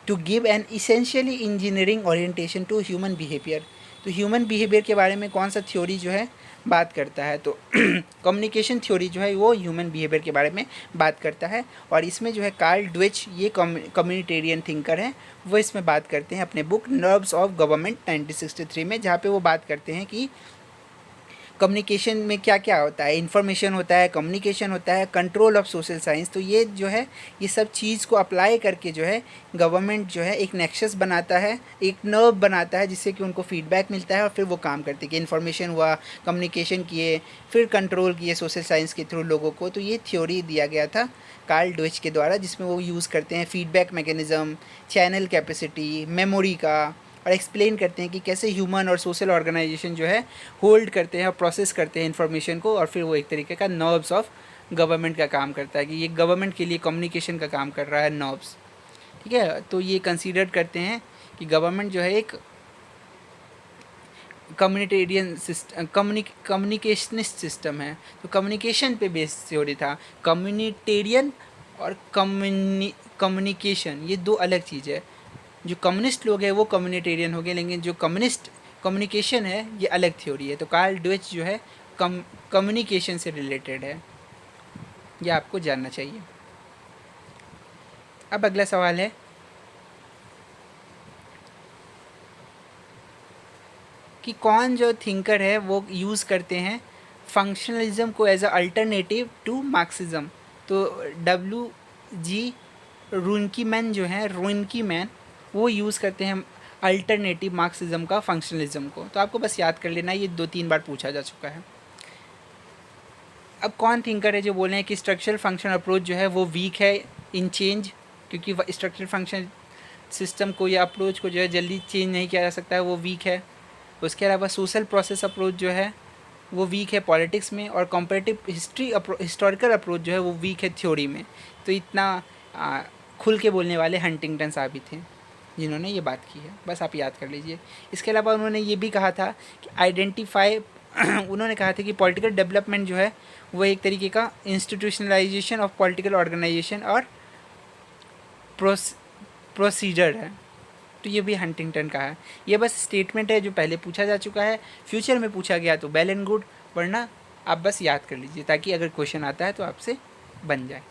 to give an essentially engineering orientation to human behaviour. तो ह्यूमन बिहेवियर के बारे में कौन सा थ्योरी जो है बात करता है, तो कम्युनिकेशन थ्योरी जो है वो ह्यूमन बिहेवियर के बारे में बात करता है। और इसमें जो है कार्ल ड्वेच, ये कम्युनिटेरियन थिंकर हैं, वो इसमें बात करते हैं अपने बुक नर्व्स ऑफ गवर्नमेंट 1963 में, जहाँ पे वो बात करते हैं कि कम्युनिकेशन में क्या क्या होता है, इन्फॉर्मेशन होता है, कम्युनिकेशन होता है, कंट्रोल ऑफ सोशल साइंस। तो ये जो है ये सब चीज़ को अप्लाई करके जो है गवर्नमेंट जो है एक नेक्सस बनाता है, एक नर्व बनाता है, जिससे कि उनको फीडबैक मिलता है और फिर वो काम करते हैं कि इन्फॉर्मेशन हुआ, कम्युनिकेशन किए, फिर कंट्रोल किए सोशल साइंस के थ्रू लोगों को। तो ये थ्योरी दिया गया था कार्ल ड्वेच के द्वारा, जिसमें वो यूज़ करते हैं feedback mechanism, channel capacity, memory का, और एक्सप्लेन करते हैं कि कैसे ह्यूमन और सोशल ऑर्गेनाइजेशन जो है होल्ड करते हैं और प्रोसेस करते हैं इन्फॉर्मेशन को, और फिर वो एक तरीके का नर्व्स ऑफ गवर्नमेंट का काम करता है कि ये गवर्नमेंट के लिए कम्युनिकेशन का काम कर रहा है नर्व्स। ठीक है, तो ये कंसीडर करते हैं कि गवर्नमेंट जो है एक कम्युनिटेरियन सिस्टम, कम्युनिकेशनिस्ट सिस्टम है। तो कम्युनिकेशन पे बेस्ड थ्योरी था। कम्युनिटेरियन और कम्युनिकेशन ये दो अलग चीज़ है। जो कम्युनिस्ट लोग हैं वो कम्युनिटेरियन हो गए, लेकिन जो कम्युनिकेशन है ये अलग थ्योरी है। तो कार्ल ड्वेच जो है कम्युनिकेशन से रिलेटेड है, ये आपको जानना चाहिए। अब अगला सवाल है कि कौन जो थिंकर है वो यूज़ करते हैं फंक्शनलिज्म को as a alternative to Marxism. तो WG रुनकीमैन जो है, रुनकीमैन, वो यूज़ करते हैं अल्टरनेटिव मार्क्सिज्म का फंक्शनलिज्म को। तो आपको बस याद कर लेना, ये 2-3 बार पूछा जा चुका है। अब कौन थिंकर है जो बोल रहे हैं कि स्ट्रक्चरल फंक्शन अप्रोच जो है वो वीक है इन चेंज, क्योंकि स्ट्रक्चरल फंक्शन सिस्टम को या अप्रोच को जो है जल्दी चेंज नहीं किया जा सकता है, वो वीक है। उसके अलावा सोशल प्रोसेस अप्रोच जो है वो वीक है पॉलिटिक्स में, और कंपैरेटिव हिस्टोरिकल अप्रोच जो है वो वीक है थ्योरी में। तो इतना खुल के बोलने वाले हंटिंगटन साहब ही थे जिन्होंने ये बात की है, बस आप याद कर लीजिए। इसके अलावा उन्होंने ये भी कहा था कि आइडेंटिफाई उन्होंने कहा था कि पॉलिटिकल डेवलपमेंट जो है वो एक तरीके का इंस्टीट्यूशनलाइजेशन ऑफ पॉलिटिकल ऑर्गेनाइजेशन और प्रोसीजर है। तो ये भी हंटिंगटन का है। ये बस स्टेटमेंट है जो पहले पूछा जा चुका है, फ्यूचर में पूछा गया तो वेल एंड गुड, वरना आप बस याद कर लीजिए ताकि अगर क्वेश्चन आता है तो आपसे बन जाए।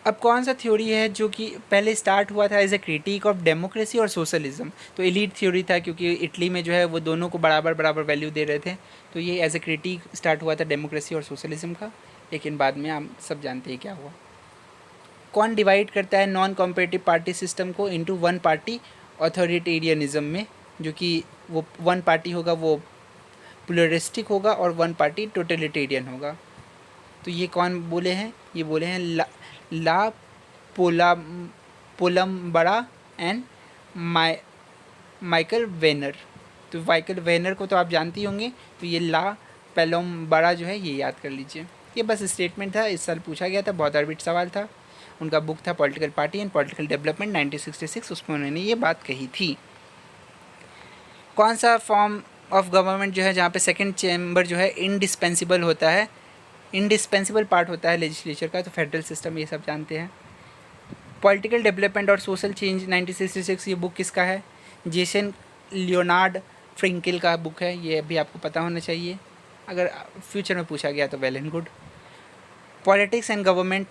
अब कौन सा थ्योरी है जो कि पहले स्टार्ट हुआ था as a critique of democracy और सोशलिज्म। तो एलीट थ्योरी था, क्योंकि इटली में जो है वो दोनों को बराबर वैल्यू दे रहे थे। तो ये एज ए क्रिटिक स्टार्ट हुआ था डेमोक्रेसी और सोशलिज्म का, लेकिन बाद में हम सब जानते हैं क्या हुआ। कौन डिवाइड करता है नॉन कॉम्पिटिटिव पार्टी सिस्टम को इनटू वन पार्टी ऑथोरिटेरियनिज्म में, जो कि वो वन पार्टी होगा वो प्लूरलिस्टिक होगा और वन पार्टी टोटलिटेरियन होगा। तो ये कौन बोले हैं, ये बोले हैं ला पोलम्बरा एंड माइकल वेनर। तो माइकल वेनर को तो आप जानते ही होंगे, तो ये ला पोलम्बरा जो है ये याद कर लीजिए। ये बस स्टेटमेंट था, इस साल पूछा गया था, बहुत ऑर्बिट सवाल था। उनका बुक था political party and political development 1966, उसमें उन्होंने ये बात कही थी। कौन सा फॉर्म ऑफ गवर्नमेंट जो है जहाँ पे सेकंड चैम्बर जो है इंडिस्पेंसिबल होता है, इंडिस्पेंसिबल पार्ट होता है लेजिस्लेचर का, तो फेडरल सिस्टम, ये सब जानते हैं। पॉलिटिकल डेवलपमेंट और सोशल चेंज 1966, ये बुक किसका है, जेसन लियोनार्ड फ्रिंकिल का बुक है, ये भी आपको पता होना चाहिए, अगर फ्यूचर में पूछा गया तो well and good. Politics and government,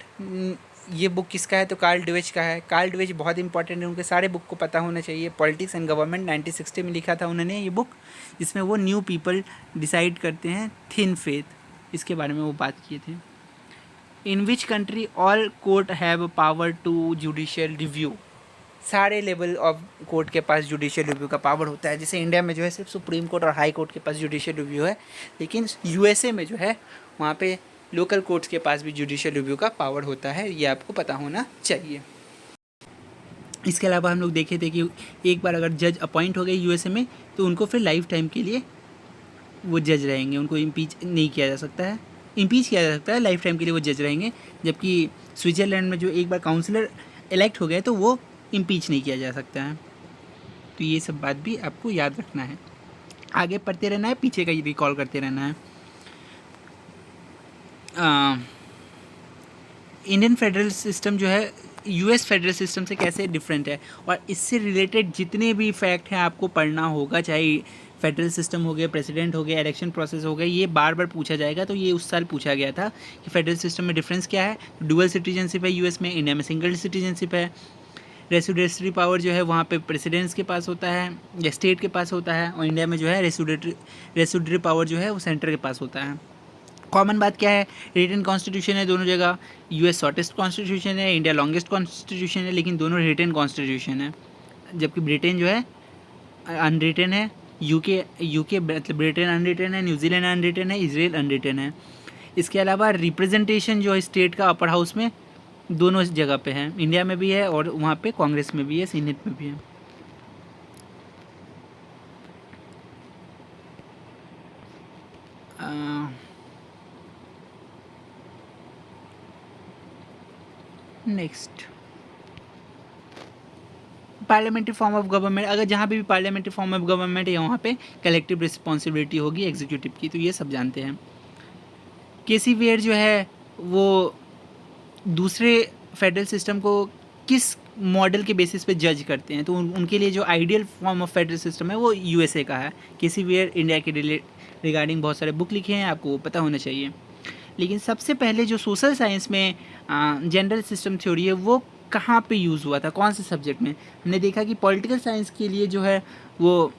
ये बुक किसका है, तो कार्ल ड्वेच का है। कार्ल ड्वेच बहुत इंपॉर्टेंट है, उनके सारे बुक को पता होना चाहिए। पॉलिटिक्स एंड गवर्नमेंट 1960 में लिखा था उन्होंने ये बुक, जिसमें वो न्यू पीपल डिसाइड करते हैं थिन फेथ, इसके बारे में वो बात किए थे। In which country all court have power to judicial review, सारे लेवल ऑफ कोर्ट के पास जुडिशियल रिव्यू का पावर होता है। जैसे इंडिया में जो है सिर्फ सुप्रीम कोर्ट और हाई कोर्ट के पास जुडिशियल रिव्यू है, लेकिन यूएसए में जो है वहाँ पे लोकल कोर्ट्स के पास भी जुडिशियल रिव्यू का पावर होता है, ये आपको पता होना चाहिए। इसके अलावा हम लोग देखे थे कि एक बार अगर जज अपॉइंट हो गए यूएसए में तो उनको फिर लाइफ टाइम के लिए वो जज रहेंगे, उनको इम्पीच नहीं किया जा सकता है, इम्पीच किया जा सकता है, लाइफ टाइम के लिए वो जज रहेंगे। जबकि स्विट्ज़रलैंड में जो एक बार काउंसलर इलेक्ट हो गए तो वो इम्पीच नहीं किया जा सकता है। तो ये सब बात भी आपको याद रखना है, आगे पढ़ते रहना है, पीछे का रिकॉल करते रहना है। इंडियन फेडरल सिस्टम जो है यूएस फेडरल सिस्टम से कैसे डिफरेंट है, और इससे रिलेटेड जितने भी फैक्ट हैं आपको पढ़ना होगा, चाहे फेडरल सिस्टम हो गया, प्रेसिडेंट हो गया, इलेक्शन प्रोसेस हो गया, ये बार बार पूछा जाएगा। तो ये उस साल पूछा गया था कि फेडरल सिस्टम में डिफरेंस क्या है। डुअल सिटीजनशिप है यूएस में, इंडिया में सिंगल सिटीजनशिप है। रेसिडेंटरी पावर जो है वहाँ पे प्रेसिडेंट्स के पास होता है या स्टेट के पास होता है, और इंडिया में जो है रेसिडेंटरी पावर जो है वो सेंटर के पास होता है। कॉमन बात क्या है, रिटन कॉन्स्टिट्यूशन है दोनों जगह, यूएस शॉर्टेस्ट कॉन्स्टिट्यूशन है, इंडिया लॉन्गेस्ट कॉन्स्टिट्यूशन है, लेकिन दोनों रिटन कॉन्स्टिट्यूशन है। जबकि ब्रिटेन जो है अनरिटन है, यूके मतलब ब्रिटेन अनरिटन है, न्यूजीलैंड अनरिटन है, इजराइल अनरिटन है। इसके अलावा रिप्रेजेंटेशन जो है स्टेट का अपर हाउस में दोनों जगह पे है, इंडिया में भी है और वहाँ पे कांग्रेस में भी है, सीनेट में भी है। Next, parliamentary form of government, अगर जहाँ भी पार्लियामेंट्री फॉर्म ऑफ गवर्नमेंट है वहाँ पे कलेक्टिव रिस्पॉन्सिबिलिटी होगी एग्जीक्यूटिव की, तो ये सब जानते हैं। केसी वेयर जो है वो दूसरे फेडरल सिस्टम को किस मॉडल के बेसिस पे जज करते हैं, तो उनके लिए जो ideal form of federal system है वो यूएसए का है। केसी वेयर इंडिया के रिगार्डिंग बहुत सारे बुक लिखे हैं, आपको पता होना चाहिए। लेकिन सबसे पहले जो सोशल साइंस में जनरल सिस्टम थ्योरी है वो कहाँ पे यूज़ हुआ था, कौन से सब्जेक्ट में? हमने देखा कि पॉलिटिकल साइंस के लिए जो है वो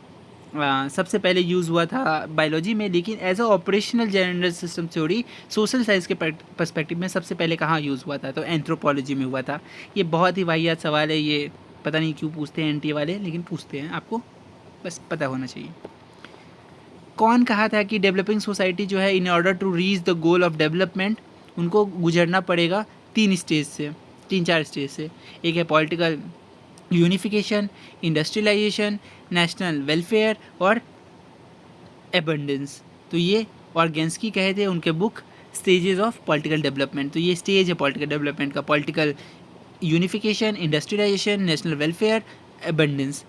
सबसे पहले यूज़ हुआ था बायोलॉजी में, लेकिन as a operational general system theory social science के पर्सपेक्टिव में सबसे पहले कहाँ यूज़ हुआ था, तो एंथ्रोपोलॉजी में हुआ था। ये बहुत ही वाहियात सवाल है, ये पता नहीं क्यों पूछते हैं एनटी वाले, लेकिन पूछते हैं, आपको बस पता होना चाहिए। कौन कहा था कि डेवलपिंग सोसाइटी जो है in order to reach the goal of development उनको गुजरना पड़ेगा 3 4 स्टेज से। एक है political unification, industrialisation, national welfare और एबंडेंस। तो ये ऑर्गेन्स्की कहे थे उनके book stages of political development. तो ये स्टेज है पॉलिटिकल डेवलपमेंट का, political unification, industrialisation, national welfare, abundance.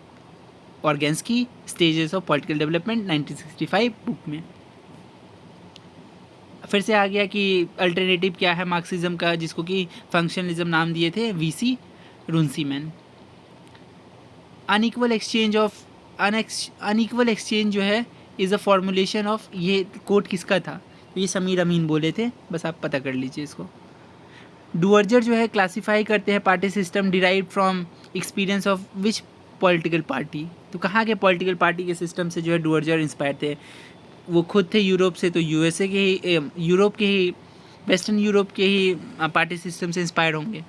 Organski stages of political development 1965 book में। फिर से आ गया कि अल्टरनेटिव क्या है मार्क्सिज्म का, जिसको कि फंक्शनलिज्म नाम दिए थे वीसी रुंसीमैन। अनइक्वल एक्सचेंज जो है इज़ अ फॉर्मुलेशन ऑफ, ये कोट किसका था, तो ये समीर अमीन बोले थे, बस आप पता कर लीजिए इसको। डुअर्जर जो है क्लासीफाई करते हैं party system derive from experience of which political party, तो कहाँ के पॉलिटिकल पार्टी के सिस्टम से जो है डुअर्जर इंस्पायर थे? वो खुद थे यूरोप से, तो यूएसए के ही, यूरोप के ही, वेस्टर्न यूरोप के ही पार्टी सिस्टम से इंस्पायर होंगे।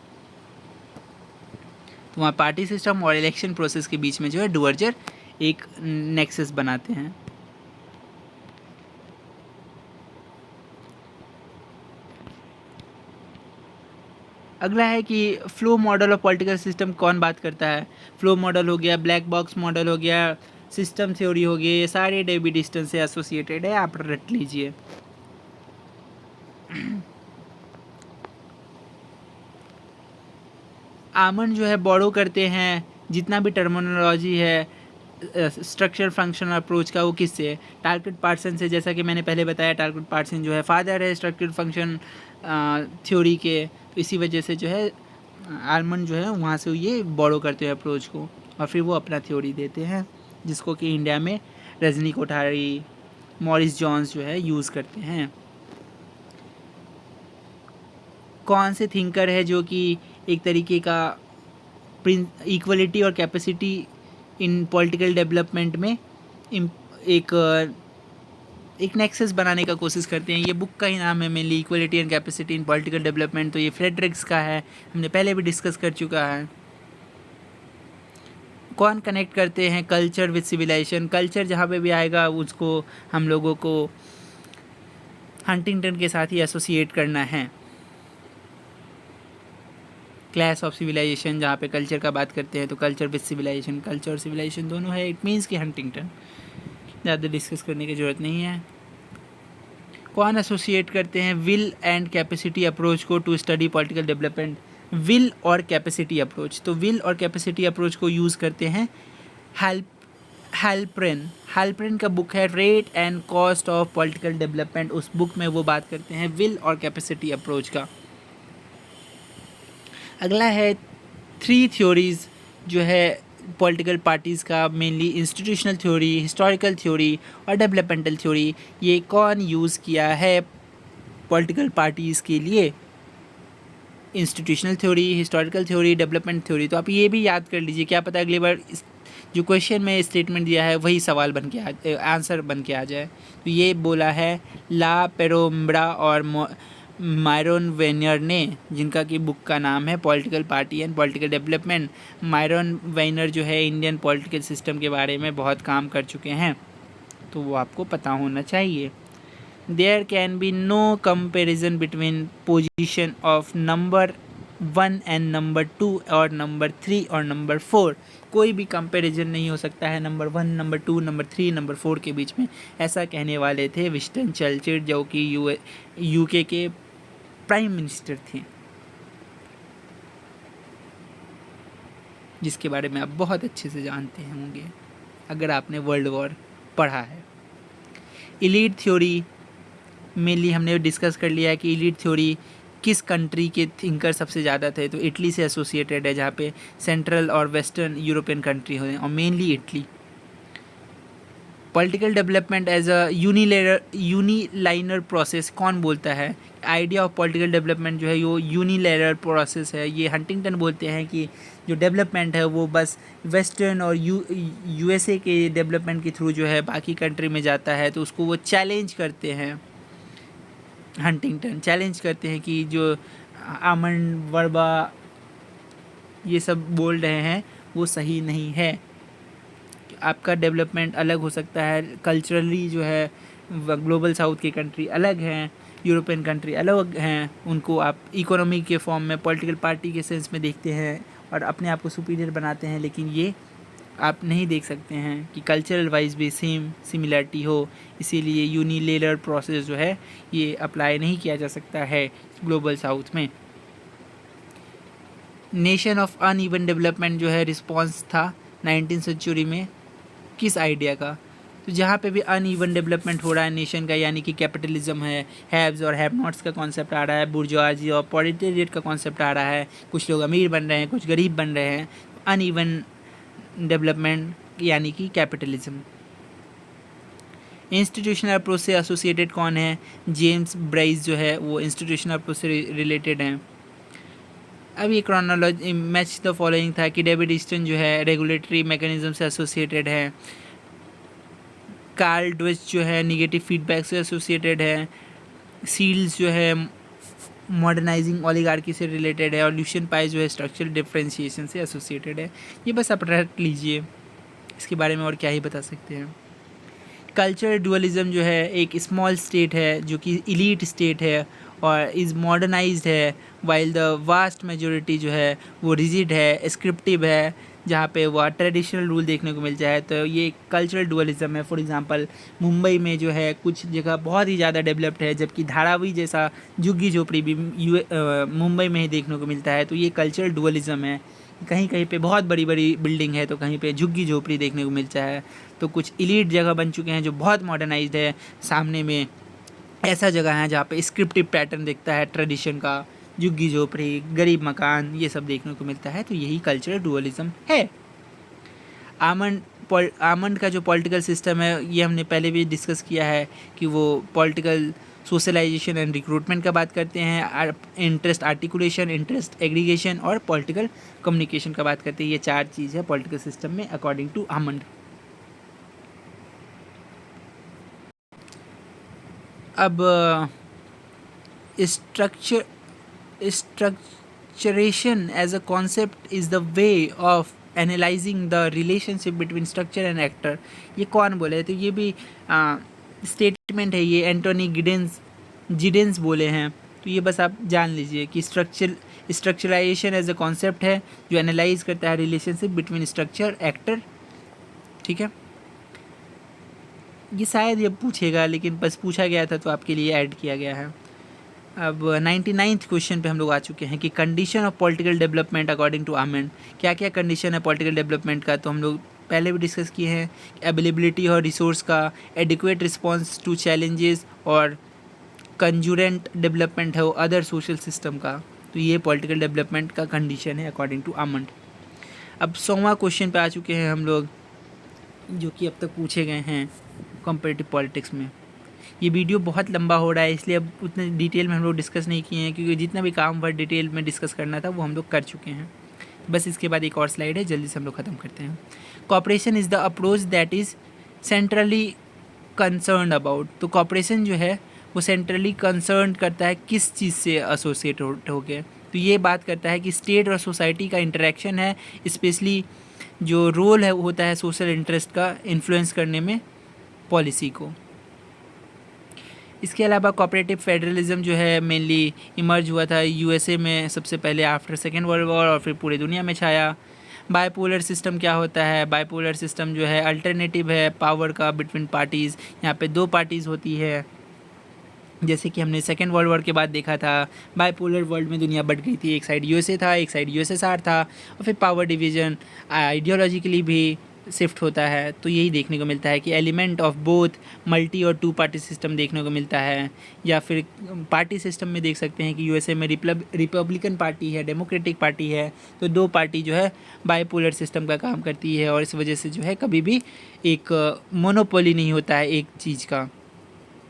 तो वहाँ पार्टी सिस्टम और इलेक्शन प्रोसेस के बीच में जो है डुअर्जर एक नेक्सस बनाते हैं। अगला है कि flow model of political system कौन बात करता है? फ्लो मॉडल हो गया, ब्लैक बॉक्स मॉडल हो गया, सिस्टम थ्योरी हो गई, ये सारे डेविड ईस्टन से एसोसिएटेड है, आप रट लीजिए। आमन जो है बोरो करते हैं जितना भी टर्मिनोलॉजी है स्ट्रक्चर फंक्शनल अप्रोच का, वो किससे है? टारगेट पार्सन से। जैसा कि मैंने पहले बताया टारगेट पार्सन जो है फादर है स्ट्रक्चर फंक्शन थ्योरी के, तो इसी वजह से जो है आलमंड जो है वहाँ से ये बोरो करते हैं अप्रोच को, और फिर वो अपना थ्योरी देते हैं, जिसको कि इंडिया में रजनी कोठारी, मॉरिस जॉन्स जो है यूज़ करते हैं। कौन से थिंकर है जो कि एक तरीके का इक्वलिटी और कैपेसिटी इन पॉलिटिकल डेवलपमेंट में एक एक नेक्सस बनाने का कोशिश करते हैं। ये बुक का ही नाम है mainly, equality and capacity in political development. तो ये फ्रेडरिक्स का है, हमने पहले भी डिस्कस कर चुका है। कौन कनेक्ट करते हैं कल्चर विद सिविलाइजेशन? कल्चर जहाँ पे भी आएगा उसको हम लोगों को हंटिंगटन के साथ ही एसोसिएट करना है। क्लास ऑफ सिविलाइजेशन, जहाँ पे कल्चर का बात करते हैं तो कल्चर विद सिविलाइजेशन, कल्चर और सिविलाइजेशन दोनों है। इट मीन्स कि हंटिंगटन, ज़्यादा डिस्कस करने की ज़रूरत नहीं है। कौन एसोसिएट करते हैं विल एंड कैपेसिटी अप्रोच को to study political development? Will और कैपेसिटी अप्रोच, तो विल और कैपेसिटी अप्रोच को यूज़ करते हैं हाल्परेन का बुक है rate and cost of political development. उस बुक में वो बात करते हैं विल और कैपेसिटी अप्रोच का। अगला है 3 थ्योरीज जो है पॉलिटिकल पार्टीज़ का, mainly institutional theory, historical theory और डेवलपमेंटल थ्योरी। ये कौन यूज़ किया है पॉलिटिकल पार्टीज़ के लिए? Institutional theory, historical theory, development theory. तो आप ये भी याद कर लीजिए, क्या पता अगली बार जो क्वेश्चन में स्टेटमेंट दिया है वही सवाल बन के आंसर बन के आ जाए। तो ये बोला है ला पेरोम्ब्रा और मायरन वेनियर ने, जिनका कि बुक का नाम है political party and political development. Myron vernier जो है इंडियन पॉलिटिकल सिस्टम के बारे में बहुत काम कर चुके हैं, तो वो आपको पता होना चाहिए। There can be no comparison between position of number 1 and number 2 और number 3 और number 4। कोई भी कंपैरिजन नहीं हो सकता है नंबर 1, नंबर 2, नंबर 3, नंबर 4 के बीच में। ऐसा कहने वाले थे विंस्टन चर्चिल, जो कि यूके के प्राइम मिनिस्टर थे, जिसके बारे में आप बहुत अच्छे से जानते होंगे अगर आपने वर्ल्ड वॉर पढ़ा है। इलीट थ्योरी, मेनली हमने डिस्कस कर लिया है कि इलीट थ्योरी किस कंट्री के थिंकर सबसे ज़्यादा थे, तो इटली से एसोसिएटेड है, जहाँ पे सेंट्रल और वेस्टर्न यूरोपियन कंट्री हैं और mainly Italy. Political development as a unilinear process कौन बोलता है? आइडिया ऑफ पॉलिटिकल डेवलपमेंट जो है वो यूनिलेरल प्रोसेस है। ये हंटिंगटन बोलते हैं कि जो डेवलपमेंट है वो बस वेस्टर्न और यूएसए के डेवलपमेंट के थ्रू जो है बाकी कंट्री में जाता है, तो उसको वो चैलेंज करते हैं। हंटिंगटन चैलेंज करते हैं कि जो आमंड वर्बा ये सब बोल रहे हैं वो सही नहीं है। आपका डेवलपमेंट अलग हो सकता है, कल्चरली जो है ग्लोबल साउथ की कंट्री अलग हैं, यूरोपियन कंट्री अलग हैं, उनको आप इकोनॉमी के फॉर्म में पॉलिटिकल पार्टी के सेंस में देखते हैं और अपने आप को सुपीरियर बनाते हैं। लेकिन ये आप नहीं देख सकते हैं कि कल्चरल वाइज भी सिमिलरिटी हो, इसीलिए यूनिलेरल प्रोसेस जो है ये अप्लाई नहीं किया जा सकता है ग्लोबल साउथ में। नेशन ऑफ अनइवन डेवलपमेंट जो है रिस्पॉन्स था 19th सेंचुरी में किस आइडिया का? तो जहाँ पे भी अनइवन डेवलपमेंट हो रहा है नेशन का, यानी कि कैपिटलिज्म है, हैव्स और हैव नॉट्स का कॉन्सेप्ट आ रहा है, बुर्जुआजी और प्रोलेटेरिएट का कॉन्सेप्ट आ रहा है, कुछ लोग अमीर बन रहे हैं, कुछ गरीब बन रहे हैं, अनइवन डेवलपमेंट यानी कि कैपिटलिज्म। इंस्टीट्यूशनल अप्रोच से एसोसिएटेड कौन है? जेम्स ब्राइस जो है वो इंस्टीट्यूशनल अप्रोच से रिलेटेड हैं। अब ये क्रोनोलॉजी मैच द फॉलोइंग था कि डेविड ईस्टन जो है रेगुलेटरी मैकेनिज्म से एसोसिएटेड है, कार्ल ड्वेच जो है निगेटिव फीडबैक से एसोसिएटेड है, सील्स जो है मॉडर्नाइजिंग ओलिगार्की से रिलेटेड है और ल्यूशियन पाइस जो है स्ट्रक्चरल डिफरेंशिएशन से एसोसिएटेड है। ये बस आप रट लीजिए, इसके बारे में और क्या ही बता सकते हैं। कल्चरल डुअलिज्म जो है एक स्मॉल स्टेट है जो कि इलीट स्टेट है और इज़ मॉडर्नाइज्ड है, वाइल द वास्ट मेजोरिटी जो है वो रिजिड है, स्क्रिप्टिव है, जहाँ पे वह ट्रेडिशनल रूल देखने को मिलता है। तो ये कल्चरल डुअलिज्म है। फॉर एग्जांपल मुंबई में जो है कुछ जगह बहुत ही ज़्यादा डेवलप्ड है, जबकि धारावी जैसा झुग्गी झोपड़ी भी मुंबई में ही देखने को मिलता है। तो ये कल्चरल डुअलिज्म है। कहीं कहीं पे बहुत बड़ी बड़ी बिल्डिंग है तो कहीं पे झुग्गी झोपड़ी देखने को मिलता है। तो कुछ इलीट जगह बन चुके हैं जो बहुत मॉडर्नाइज्ड है, सामने में ऐसा जगह है जहाँ पे स्क्रिप्टिव पैटर्न दिखता है, ट्रेडिशन का, झुग्गी झोपड़ी, गरीब मकान, ये सब देखने को मिलता है। तो यही कल्चरल डुअलिज्म है। आमंड का जो पॉलिटिकल सिस्टम है ये हमने पहले भी डिस्कस किया है कि वो पॉलिटिकल सोशलाइजेशन एंड रिक्रूटमेंट का बात करते हैं, इंटरेस्ट आर्टिकुलेशन, इंटरेस्ट एग्रीगेशन और पॉलिटिकल कम्युनिकेशन का बात करते हैं। ये 4 चीज़ है पॉलिटिकल सिस्टम में अकॉर्डिंग टू आमंड। अब structuration as a concept is the way of analyzing the relationship between structure and actor. ये कौन बोले? तो ये भी स्टेटमेंट है, ये एंटोनी जिडेंस बोले हैं। तो ये बस आप जान लीजिए कि स्ट्रक्चराइजेशन एज अ कॉन्सेप्ट है जो एनालाइज करता है रिलेशनशिप बिटवीन स्ट्रक्चर एक्टर। ठीक है, ये शायद ये पूछेगा, लेकिन बस पूछा गया था तो आपके लिए ऐड किया गया है। अब 99th क्वेश्चन पे हम लोग आ चुके हैं कि condition of political development according to Almond. क्या क्या कंडीशन है पॉलिटिकल डेवलपमेंट का? तो हम लोग पहले भी डिस्कस किए हैं। अवेलेबिलिटी और रिसोर्स का, एडिक्वेट रिस्पॉन्स टू चैलेंजेस, और कंजूरेंट डेवलपमेंट है वो अदर सोशल सिस्टम का। तो ये पॉलिटिकल डेवलपमेंट का कंडीशन है अकॉर्डिंग टू आर्मेंड। अब 100वां क्वेश्चन पे आ चुके हैं हम लोग, जो कि अब तक पूछे गए हैं कंपैरेटिव पॉलिटिक्स में। ये वीडियो बहुत लंबा हो रहा है, इसलिए अब उतने डिटेल में हम लोग डिस्कस नहीं किए हैं, क्योंकि जितना भी काम वर्ड डिटेल में डिस्कस करना था वो हम लोग कर चुके हैं। बस इसके बाद एक और स्लाइड है, जल्दी से हम लोग ख़त्म करते हैं। Cooperation is the approach that is centrally concern about. तो कॉपरेशन जो है वो सेंट्रली कंसर्न करता है किस चीज़ से एसोसिएट हो गए। तो ये बात करता है कि स्टेट और सोसाइटी का इंटरेक्शन है, स्पेशली जो रोल है वो होता है सोशल इंटरेस्ट का इन्फ्लुएंस करने में पॉलिसी को। इसके अलावा कोऑपरेटिव फेडरलिज्म जो है मेनली इमर्ज हुआ था यूएसए में सबसे पहले आफ्टर सेकेंड वर्ल्ड वॉर, और फिर पूरी दुनिया में छाया। बाइपोलर सिस्टम क्या होता है? बाइपोलर सिस्टम जो है अल्टरनेटिव है पावर का बिटवीन पार्टीज़। यहाँ पे दो पार्टीज़ होती है, जैसे कि हमने सेकेंड वर्ल्ड वॉर के बाद देखा था। बाइपोलर वर्ल्ड में दुनिया बट गई थी, एक साइड यूएसए था, एक साइड यूएसएसआर था, और फिर पावर डिवीज़न आइडियोलॉजिकली भी शिफ्ट होता है। तो यही देखने को मिलता है कि एलिमेंट ऑफ बोथ मल्टी और टू पार्टी सिस्टम देखने को मिलता है। या फिर पार्टी सिस्टम में देख सकते हैं कि यूएसए में रिपब्लिकन पार्टी है, डेमोक्रेटिक पार्टी है, तो दो पार्टी जो है बाइपोलर सिस्टम का काम करती है, और इस वजह से जो है कभी भी एक मोनोपोली नहीं होता है एक चीज़ का।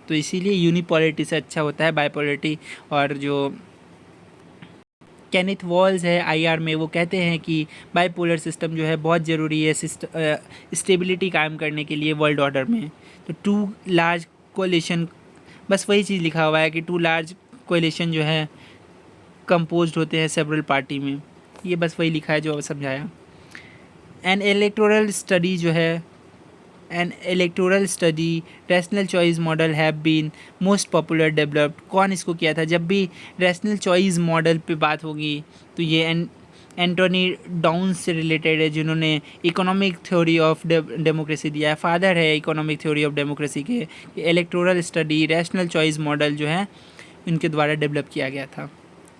तो इसीलिए यूनिपोलरिटी से अच्छा होता है बाइपोलरिटी। और जो केनेथ वॉल्स है आईआर में, वो कहते हैं कि बाइपोलर सिस्टम जो है बहुत ज़रूरी है स्टेबिलिटी कायम करने के लिए वर्ल्ड ऑर्डर में। तो टू लार्ज कोलिशन, बस वही चीज़ लिखा हुआ है कि टू लार्ज कोलिशन जो है कंपोज्ड होते हैं सेवरल पार्टी में। ये बस वही लिखा है जो अब समझाया। एन इलेक्टोरल स्टडी जो है, an electoral study rational choice model have been most popular developed. कौन इसको किया था? जब भी रैशनल चॉइस मॉडल पे बात होगी तो ये एंटोनी डाउन्स से रिलेटेड है, जिन्होंने इकोनॉमिक थ्योरी ऑफ डेमोक्रेसी दिया है, फादर है इकोनॉमिक थ्योरी ऑफ डेमोक्रेसी के। Electoral study rational choice model जो है इनके द्वारा डेवलप किया गया था।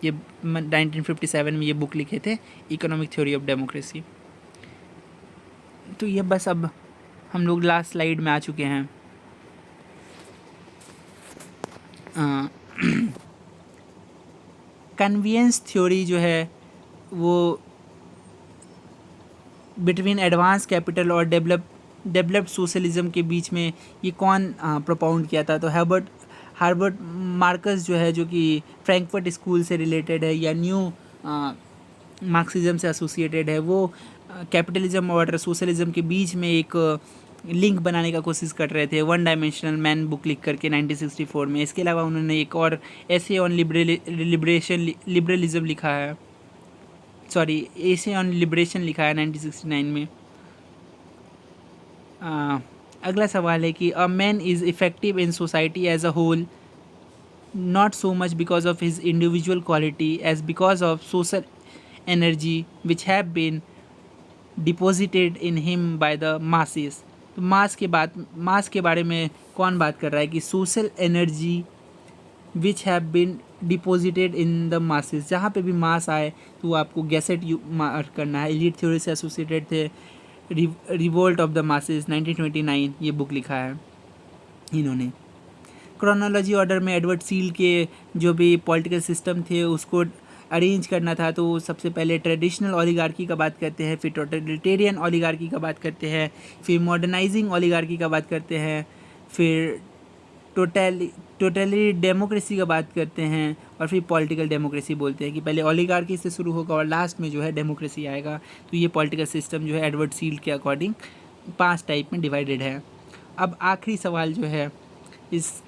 ये 1957 में ये बुक लिखे थे, इकोनॉमिक थ्योरी ऑफ डेमोक्रेसी। तो ये बस अब हम लोग लास्ट स्लाइड में आ चुके हैं। कन्वीनियंस थ्योरी जो है वो बिटवीन एडवांस कैपिटल और डेवलप्ड सोशलिज्म के बीच में ये कौन प्रोपाउंड किया था? तो हार्बर्ट मार्कस जो है, जो कि फ्रैंकफर्ट स्कूल से रिलेटेड है या न्यू मार्क्सिज्म से एसोसिएटेड है, वो कैपिटलिज्म और सोशलिज्म के बीच में एक लिंक बनाने का कोशिश कर रहे थे वन डायमेंशनल मैन बुक लिख करके 1964 में। इसके अलावा उन्होंने एक और एसे ऑन लिबरलिज्म लिखा है, सॉरी एसे ऑन लिबरेशन लिखा है 1969 में। अगला सवाल है कि a man is effective in society as a whole not so much because of his individual quality as because of social energy which have been deposited in him by the masses। तो मास के बारे में कौन बात कर रहा है कि social energy which have been deposited in the masses. जहाँ पे भी मास आए तो आपको गैसेट मार्क करना है। एलीट थ्योरी से एसोसिएटेड थे। रिवोल्ट ऑफ द मासेस 1929 ये बुक लिखा है इन्होंने। क्रोनोलॉजी ऑर्डर में एडवर्ड सील के जो भी पॉलिटिकल सिस्टम थे उसको अरेंज करना था, तो सबसे पहले ट्रेडिशनल ओलिगार्की का बात करते हैं, फिर टोटलिटेरियन ओलिगार्की का बात करते हैं, फिर मॉडर्नाइजिंग ओलिगार्की का बात करते हैं, फिर टोटली डेमोक्रेसी का बात करते हैं, और फिर पॉलिटिकल डेमोक्रेसी बोलते हैं कि पहले ओलिगार्की से शुरू होगा और लास्ट में जो है डेमोक्रेसी आएगा। तो ये पॉलिटिकल सिस्टम जो है एडवर्ड सील के अकॉर्डिंग 5 टाइप में डिवाइडेड है। अब आखिरी सवाल जो है इस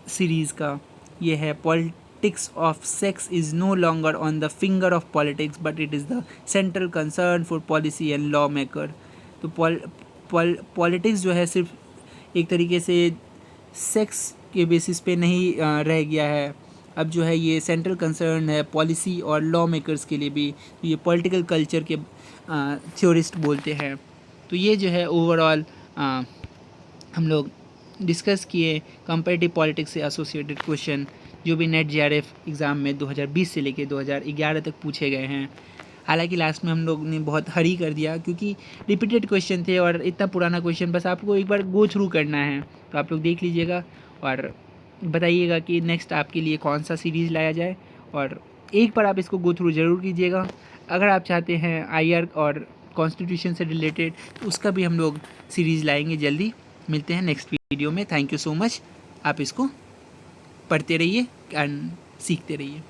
सीरीज़ का। ये है politics of sex is no longer on the finger of politics but it is the central concern for policy and law maker. तो पॉलिटिक्स जो है सिर्फ एक तरीके से सेक्स के बेसिस पे नहीं रह गया है, अब जो है ये सेंट्रल कंसर्न है पॉलिसी और लॉ मेकर्स के लिए भी। तो ये पॉलिटिकल कल्चर के थ्योरिस्ट बोलते हैं। तो ये जो है ओवरऑल हम लोग डिस्कस किए कंपैरेटिव पॉलिटिक्स से एसोसिएटेड क्वेश्चन जो भी नेट जेआरएफ एग्ज़ाम में 2020 से लेके 2011 तक पूछे गए हैं। हालांकि लास्ट में हम लोग ने बहुत हरी कर दिया क्योंकि रिपीटेड क्वेश्चन थे और इतना पुराना क्वेश्चन बस आपको एक बार गो थ्रू करना है। तो आप लोग देख लीजिएगा और बताइएगा कि नेक्स्ट आपके लिए कौन सा सीरीज़ लाया जाए, और एक बार आप इसको गो थ्रू ज़रूर कीजिएगा। अगर आप चाहते हैं आईआर और कॉन्स्टिट्यूशन से रिलेटेड तो उसका भी हम लोग सीरीज़ लाएंगे जल्दी। मिलते हैं नेक्स्ट वीडियो में। Thank you so much. आप इसको पढ़ते रहिए एंड सीखते रहिए।